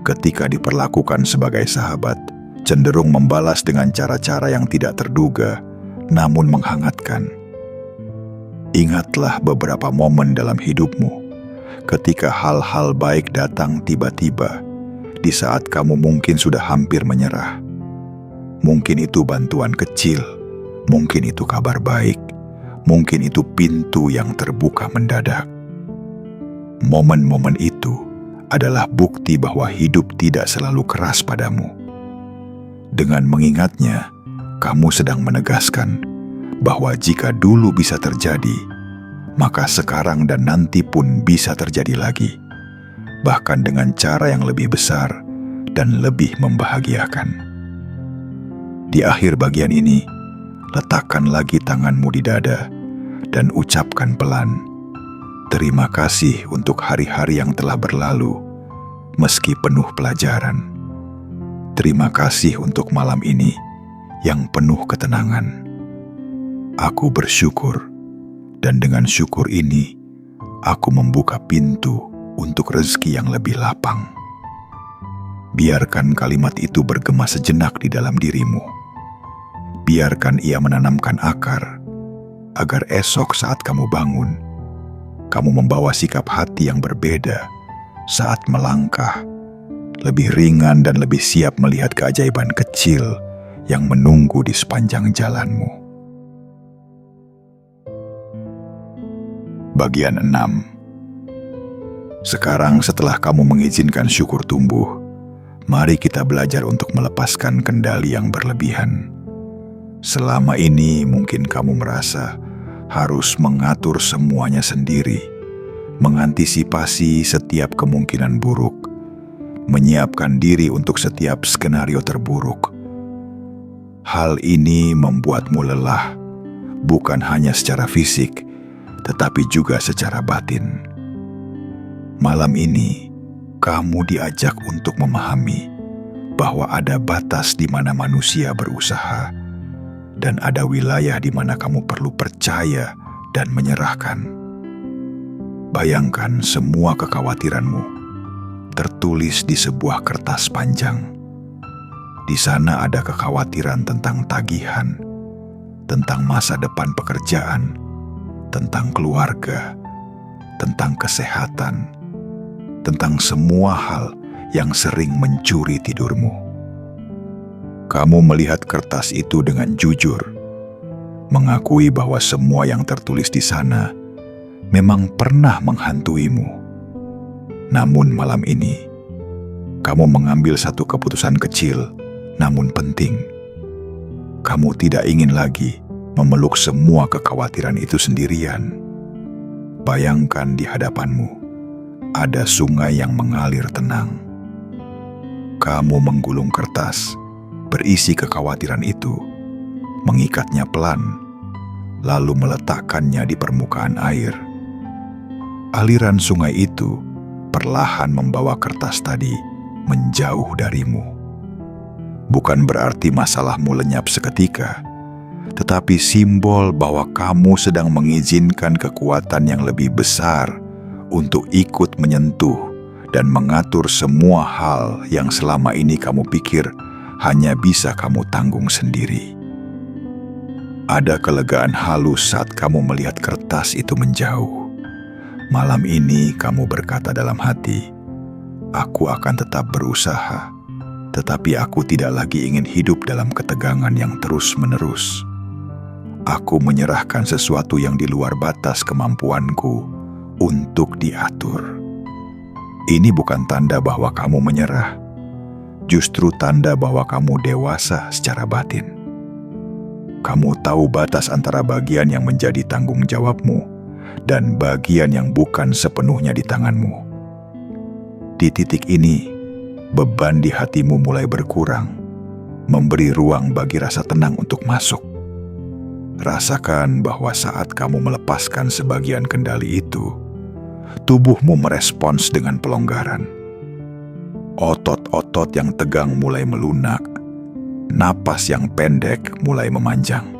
ketika diperlakukan sebagai sahabat, cenderung membalas dengan cara-cara yang tidak terduga, namun menghangatkan. Ingatlah beberapa momen dalam hidupmu ketika hal-hal baik datang tiba-tiba di saat kamu mungkin sudah hampir menyerah. Mungkin itu bantuan kecil, mungkin itu kabar baik, mungkin itu pintu yang terbuka mendadak. Momen-momen itu adalah bukti bahwa hidup tidak selalu keras padamu. Dengan mengingatnya, kamu sedang menegaskan bahwa jika dulu bisa terjadi, maka sekarang dan nanti pun bisa terjadi lagi, bahkan dengan cara yang lebih besar dan lebih membahagiakan. Di akhir bagian ini, letakkan lagi tanganmu di dada dan ucapkan pelan, "Terima kasih untuk hari-hari yang telah berlalu, meski penuh pelajaran. Terima kasih untuk malam ini yang penuh ketenangan. Aku bersyukur, dan dengan syukur ini, aku membuka pintu untuk rezeki yang lebih lapang." Biarkan kalimat itu bergema sejenak di dalam dirimu. Biarkan ia menanamkan akar, agar esok saat kamu bangun, kamu membawa sikap hati yang berbeda saat melangkah, lebih ringan dan lebih siap melihat keajaiban kecil yang menunggu di sepanjang jalanmu. Bagian 6. Sekarang setelah kamu mengizinkan syukur tumbuh, mari kita belajar untuk melepaskan kendali yang berlebihan. Selama ini mungkin kamu merasa harus mengatur semuanya sendiri, mengantisipasi setiap kemungkinan buruk, menyiapkan diri untuk setiap skenario terburuk. Hal ini membuatmu lelah, bukan hanya secara fisik, tetapi juga secara batin. Malam ini, kamu diajak untuk memahami bahwa ada batas di mana manusia berusaha, dan ada wilayah di mana kamu perlu percaya dan menyerahkan. Bayangkan semua kekhawatiranmu tertulis di sebuah kertas panjang. Di sana ada kekhawatiran tentang tagihan, tentang masa depan pekerjaan, tentang keluarga, tentang kesehatan, tentang semua hal yang sering mencuri tidurmu. Kamu melihat kertas itu dengan jujur, mengakui bahwa semua yang tertulis di sana memang pernah menghantuimu. Namun malam ini, kamu mengambil satu keputusan kecil, namun penting. Kamu tidak ingin lagi memeluk semua kekhawatiran itu sendirian. Bayangkan di hadapanmu, ada sungai yang mengalir tenang. Kamu menggulung kertas, berisi kekhawatiran itu, mengikatnya pelan, lalu meletakkannya di permukaan air. Aliran sungai itu perlahan membawa kertas tadi menjauh darimu. Bukan berarti masalahmu lenyap seketika, tetapi simbol bahwa kamu sedang mengizinkan kekuatan yang lebih besar untuk ikut menyentuh dan mengatur semua hal yang selama ini kamu pikir hanya bisa kamu tanggung sendiri. Ada kelegaan halus saat kamu melihat kertas itu menjauh. Malam ini kamu berkata dalam hati, "Aku akan tetap berusaha, tetapi aku tidak lagi ingin hidup dalam ketegangan yang terus-menerus. Aku menyerahkan sesuatu yang di luar batas kemampuanku untuk diatur." Ini bukan tanda bahwa kamu menyerah, justru tanda bahwa kamu dewasa secara batin. Kamu tahu batas antara bagian yang menjadi tanggung jawabmu dan bagian yang bukan sepenuhnya di tanganmu. Di titik ini, beban di hatimu mulai berkurang, memberi ruang bagi rasa tenang untuk masuk. Rasakan bahwa saat kamu melepaskan sebagian kendali itu, tubuhmu merespons dengan pelonggaran. Otot-otot yang tegang mulai melunak, napas yang pendek mulai memanjang.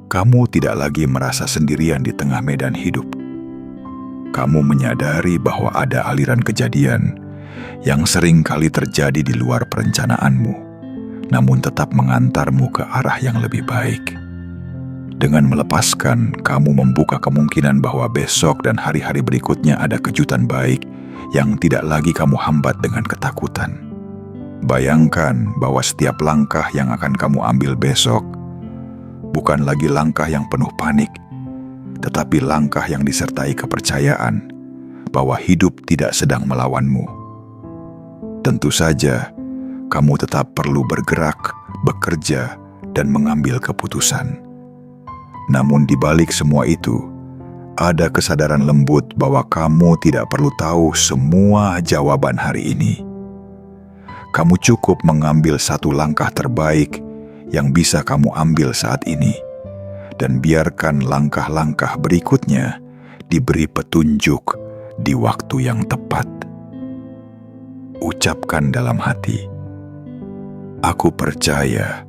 Kamu tidak lagi merasa sendirian di tengah medan hidup. Kamu menyadari bahwa ada aliran kejadian yang sering kali terjadi di luar perencanaanmu, namun tetap mengantarmu ke arah yang lebih baik. Dengan melepaskan, kamu membuka kemungkinan bahwa besok dan hari-hari berikutnya ada kejutan baik yang tidak lagi kamu hambat dengan ketakutan. Bayangkan bahwa setiap langkah yang akan kamu ambil besok bukan lagi langkah yang penuh panik, tetapi langkah yang disertai kepercayaan bahwa hidup tidak sedang melawanmu. Tentu saja, kamu tetap perlu bergerak, bekerja, dan mengambil keputusan. Namun di balik semua itu, ada kesadaran lembut bahwa kamu tidak perlu tahu semua jawaban hari ini. Kamu cukup mengambil satu langkah terbaik yang bisa kamu ambil saat ini, dan biarkan langkah-langkah berikutnya diberi petunjuk di waktu yang tepat. Ucapkan dalam hati, "Aku percaya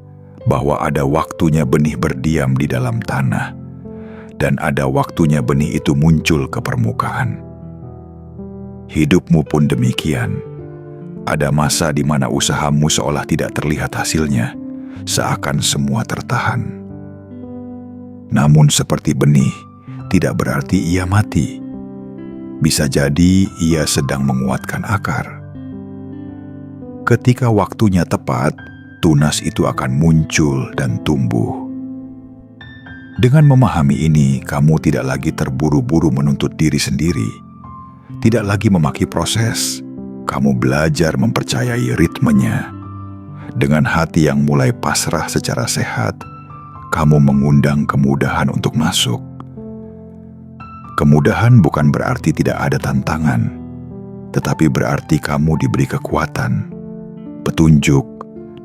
bahwa ada waktunya benih berdiam di dalam tanah, dan ada waktunya benih itu muncul ke permukaan." Hidupmu pun demikian. Ada masa di mana usahamu seolah tidak terlihat hasilnya, seakan semua tertahan. Namun seperti benih, tidak berarti ia mati. Bisa jadi ia sedang menguatkan akar. Ketika waktunya tepat, tunas itu akan muncul dan tumbuh. Dengan memahami ini, kamu tidak lagi terburu-buru menuntut diri sendiri. Tidak lagi memaki proses. Kamu belajar mempercayai ritmenya. Dengan hati yang mulai pasrah secara sehat, kamu mengundang kemudahan untuk masuk. Kemudahan bukan berarti tidak ada tantangan, tetapi berarti kamu diberi kekuatan, petunjuk,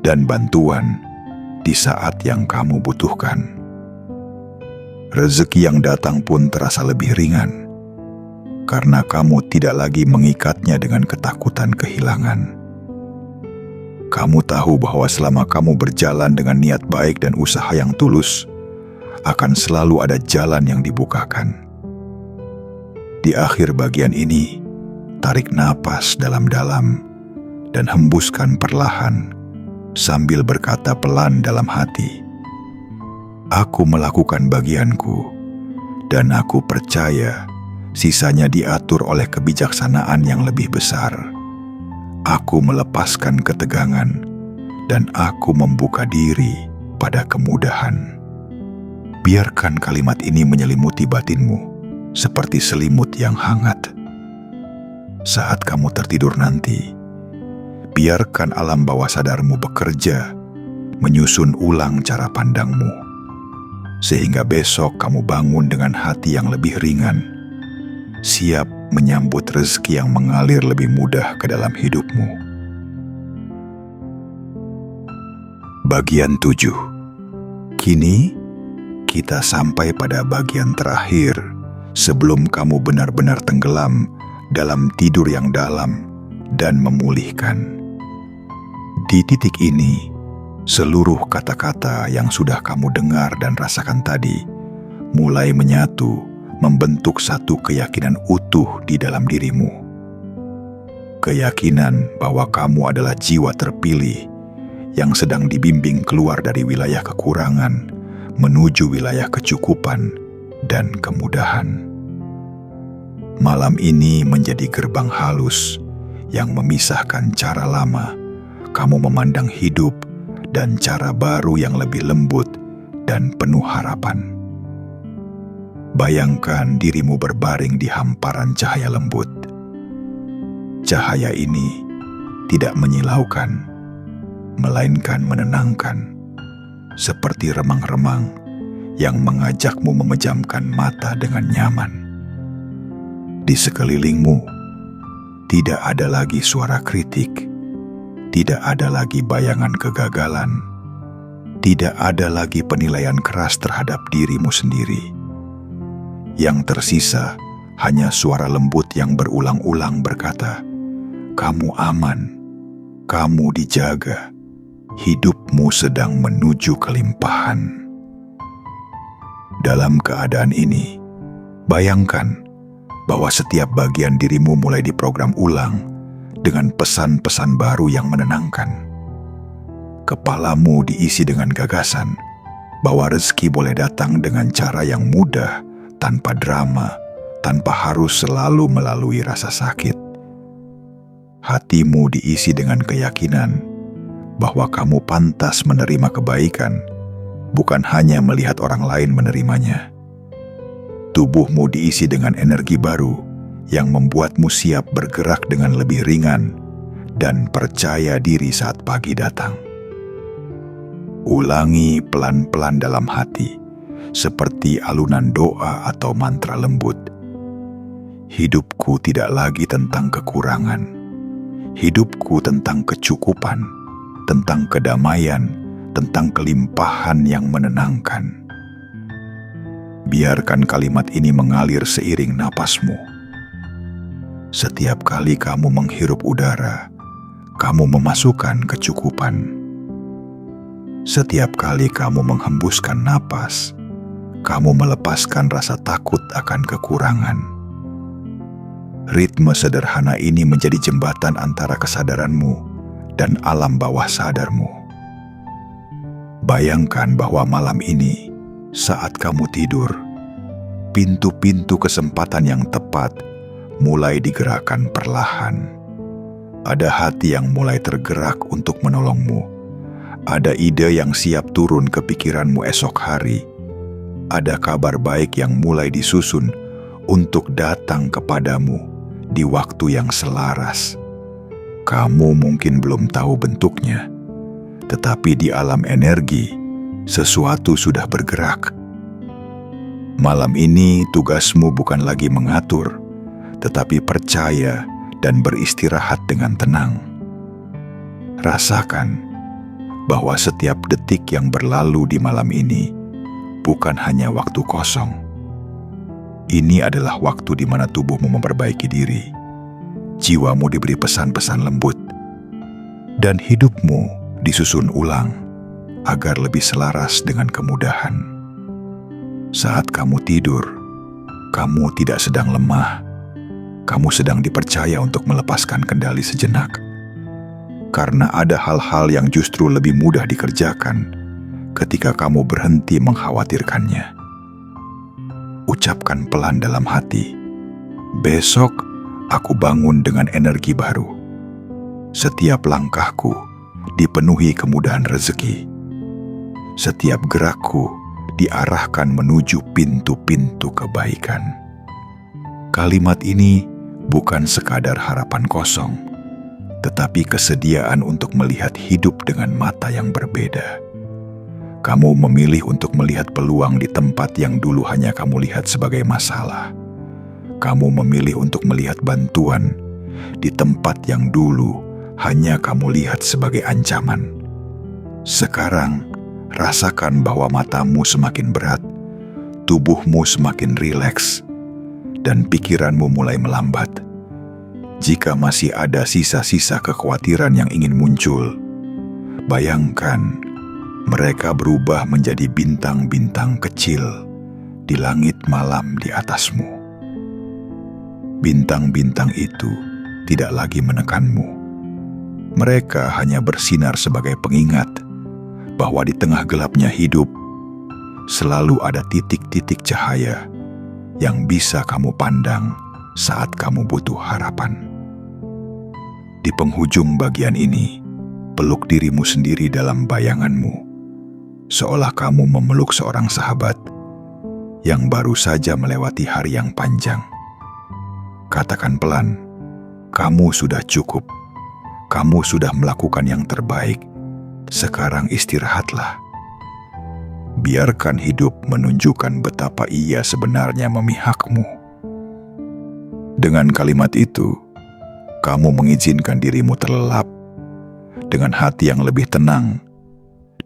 dan bantuan di saat yang kamu butuhkan. Rezeki yang datang pun terasa lebih ringan, karena kamu tidak lagi mengikatnya dengan ketakutan kehilangan. Kamu tahu bahwa selama kamu berjalan dengan niat baik dan usaha yang tulus, akan selalu ada jalan yang dibukakan. Di akhir bagian ini, tarik napas dalam-dalam dan hembuskan perlahan sambil berkata pelan dalam hati, "Aku melakukan bagianku, dan aku percaya sisanya diatur oleh kebijaksanaan yang lebih besar. Aku melepaskan ketegangan, dan aku membuka diri pada kemudahan." Biarkan kalimat ini menyelimuti batinmu seperti selimut yang hangat. Saat kamu tertidur nanti, Biarkan alam bawah sadarmu bekerja, menyusun ulang cara pandangmu, sehingga besok kamu bangun dengan hati yang lebih ringan, siap menyambut rezeki yang mengalir lebih mudah ke dalam hidupmu. Bagian 7. Kini, kita sampai pada bagian terakhir sebelum kamu benar-benar tenggelam dalam tidur yang dalam dan memulihkan. Di titik ini, seluruh kata-kata yang sudah kamu dengar dan rasakan tadi mulai menyatu, membentuk satu keyakinan utuh di dalam dirimu. Keyakinan bahwa kamu adalah jiwa terpilih yang sedang dibimbing keluar dari wilayah kekurangan menuju wilayah kecukupan dan kemudahan. Malam ini menjadi gerbang halus yang memisahkan cara lama kamu memandang hidup dan cara baru yang lebih lembut dan penuh harapan. Bayangkan dirimu berbaring di hamparan cahaya lembut. Cahaya ini tidak menyilaukan, melainkan menenangkan, seperti remang-remang yang mengajakmu memejamkan mata dengan nyaman. Di sekelilingmu, tidak ada lagi suara kritik, tidak ada lagi bayangan kegagalan, tidak ada lagi penilaian keras terhadap dirimu sendiri. Yang tersisa hanya suara lembut yang berulang-ulang berkata, "Kamu aman, kamu dijaga, hidupmu sedang menuju kelimpahan." Dalam keadaan ini, bayangkan bahwa setiap bagian dirimu mulai diprogram ulang dengan pesan-pesan baru yang menenangkan. Kepalamu diisi dengan gagasan bahwa rezeki boleh datang dengan cara yang mudah, tanpa drama, tanpa harus selalu melalui rasa sakit. Hatimu diisi dengan keyakinan bahwa kamu pantas menerima kebaikan, bukan hanya melihat orang lain menerimanya. Tubuhmu diisi dengan energi baru yang membuatmu siap bergerak dengan lebih ringan dan percaya diri saat pagi datang. Ulangi pelan-pelan dalam hati, seperti alunan doa atau mantra lembut. Hidupku tidak lagi tentang kekurangan. Hidupku tentang kecukupan, tentang kedamaian, tentang kelimpahan yang menenangkan. Biarkan kalimat ini mengalir seiring napasmu. Setiap kali kamu menghirup udara, kamu memasukkan kecukupan. Setiap kali kamu menghembuskan napas, kamu melepaskan rasa takut akan kekurangan. Ritme sederhana ini menjadi jembatan antara kesadaranmu dan alam bawah sadarmu. Bayangkan bahwa malam ini, saat kamu tidur, pintu-pintu kesempatan yang tepat mulai digerakkan perlahan. Ada hati yang mulai tergerak untuk menolongmu. Ada ide yang siap turun ke pikiranmu esok hari. Ada kabar baik yang mulai disusun untuk datang kepadamu di waktu yang selaras. Kamu mungkin belum tahu bentuknya, tetapi di alam energi, sesuatu sudah bergerak. Malam ini tugasmu bukan lagi mengatur, tetapi percaya dan beristirahat dengan tenang. Rasakan bahwa setiap detik yang berlalu di malam ini bukan hanya waktu kosong. Ini adalah waktu di mana tubuhmu memperbaiki diri, jiwamu diberi pesan-pesan lembut, dan hidupmu disusun ulang agar lebih selaras dengan kemudahan. Saat kamu tidur, kamu tidak sedang lemah. Kamu sedang dipercaya untuk melepaskan kendali sejenak. Karena ada hal-hal yang justru lebih mudah dikerjakan ketika kamu berhenti mengkhawatirkannya. Ucapkan pelan dalam hati, "Besok aku bangun dengan energi baru." Setiap langkahku dipenuhi kemudahan rezeki. Setiap gerakku diarahkan menuju pintu-pintu kebaikan. Kalimat ini bukan sekadar harapan kosong, tetapi kesediaan untuk melihat hidup dengan mata yang berbeda. Kamu memilih untuk melihat peluang di tempat yang dulu hanya kamu lihat sebagai masalah. Kamu memilih untuk melihat bantuan di tempat yang dulu hanya kamu lihat sebagai ancaman. Sekarang, rasakan bahwa matamu semakin berat, tubuhmu semakin rileks, dan pikiranmu mulai melambat. Jika masih ada sisa-sisa kekhawatiran yang ingin muncul, bayangkan mereka berubah menjadi bintang-bintang kecil di langit malam di atasmu. Bintang-bintang itu tidak lagi menekanmu. Mereka hanya bersinar sebagai pengingat bahwa di tengah gelapnya hidup selalu ada titik-titik cahaya yang bisa kamu pandang saat kamu butuh harapan. Di penghujung bagian ini, peluk dirimu sendiri dalam bayanganmu, seolah kamu memeluk seorang sahabat yang baru saja melewati hari yang panjang. Katakan pelan, kamu sudah cukup, kamu sudah melakukan yang terbaik, sekarang istirahatlah. Biarkan hidup menunjukkan betapa ia sebenarnya memihakmu. Dengan kalimat itu, kamu mengizinkan dirimu terlelap dengan hati yang lebih tenang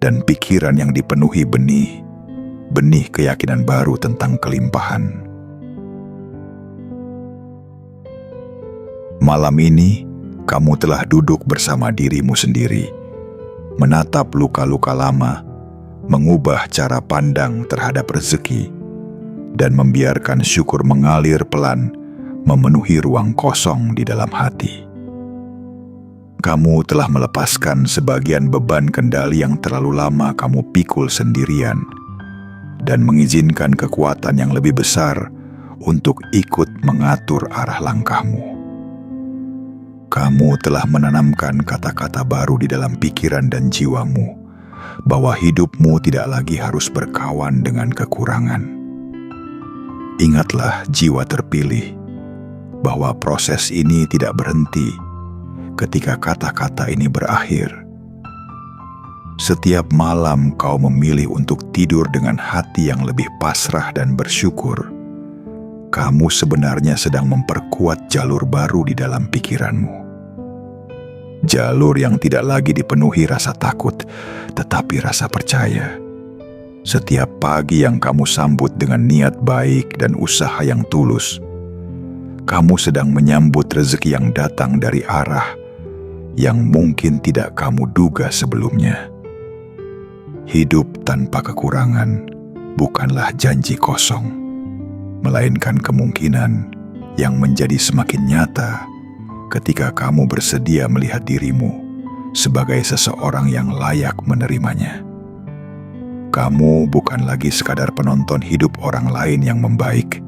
dan pikiran yang dipenuhi benih keyakinan baru tentang kelimpahan. Malam ini, kamu telah duduk bersama dirimu sendiri, menatap luka-luka lama, mengubah cara pandang terhadap rezeki, dan membiarkan syukur mengalir pelan memenuhi ruang kosong di dalam hati. Kamu telah melepaskan sebagian beban kendali yang terlalu lama kamu pikul sendirian, dan mengizinkan kekuatan yang lebih besar untuk ikut mengatur arah langkahmu. Kamu telah menanamkan kata-kata baru di dalam pikiran dan jiwamu, bahwa hidupmu tidak lagi harus berkawan dengan kekurangan. Ingatlah jiwa terpilih, bahwa proses ini tidak berhenti ketika kata-kata ini berakhir. Setiap malam kau memilih untuk tidur dengan hati yang lebih pasrah dan bersyukur. Kamu sebenarnya sedang memperkuat jalur baru di dalam pikiranmu. Jalur yang tidak lagi dipenuhi rasa takut, tetapi rasa percaya. Setiap pagi yang kamu sambut dengan niat baik dan usaha yang tulus, kamu sedang menyambut rezeki yang datang dari arah yang mungkin tidak kamu duga sebelumnya. Hidup tanpa kekurangan bukanlah janji kosong, melainkan kemungkinan yang menjadi semakin nyata ketika kamu bersedia melihat dirimu sebagai seseorang yang layak menerimanya. Kamu bukan lagi sekadar penonton hidup orang lain yang membaik.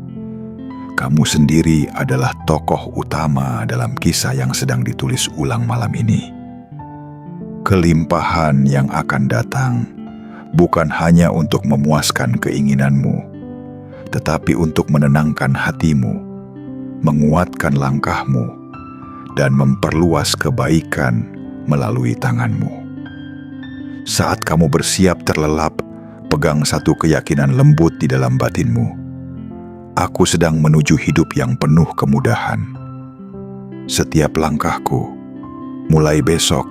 Kamu sendiri adalah tokoh utama dalam kisah yang sedang ditulis ulang malam ini. Kelimpahan yang akan datang bukan hanya untuk memuaskan keinginanmu, tetapi untuk menenangkan hatimu, menguatkan langkahmu, dan memperluas kebaikan melalui tanganmu. Saat kamu bersiap terlelap, pegang satu keyakinan lembut di dalam batinmu. Aku sedang menuju hidup yang penuh kemudahan. Setiap langkahku, mulai besok,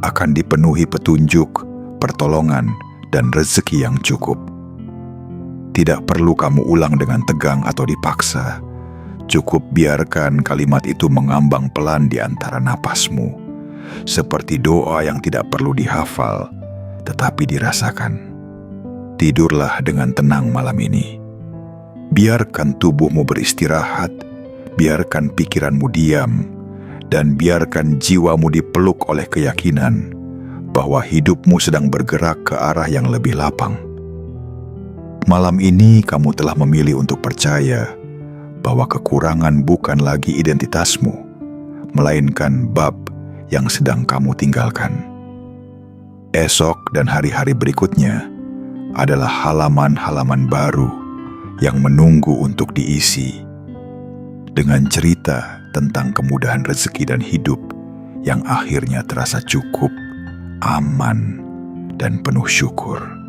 akan dipenuhi petunjuk, pertolongan, dan rezeki yang cukup. Tidak perlu kamu ulang dengan tegang atau dipaksa. Cukup biarkan kalimat itu mengambang pelan di antara napasmu, seperti doa yang tidak perlu dihafal, tetapi dirasakan. Tidurlah dengan tenang malam ini. Biarkan tubuhmu beristirahat, biarkan pikiranmu diam, dan biarkan jiwamu dipeluk oleh keyakinan bahwa hidupmu sedang bergerak ke arah yang lebih lapang. Malam ini kamu telah memilih untuk percaya bahwa kekurangan bukan lagi identitasmu, melainkan bab yang sedang kamu tinggalkan. Esok dan hari-hari berikutnya adalah halaman-halaman baru yang menunggu untuk diisi dengan cerita tentang kemudahan rezeki dan hidup yang akhirnya terasa cukup, aman, dan penuh syukur.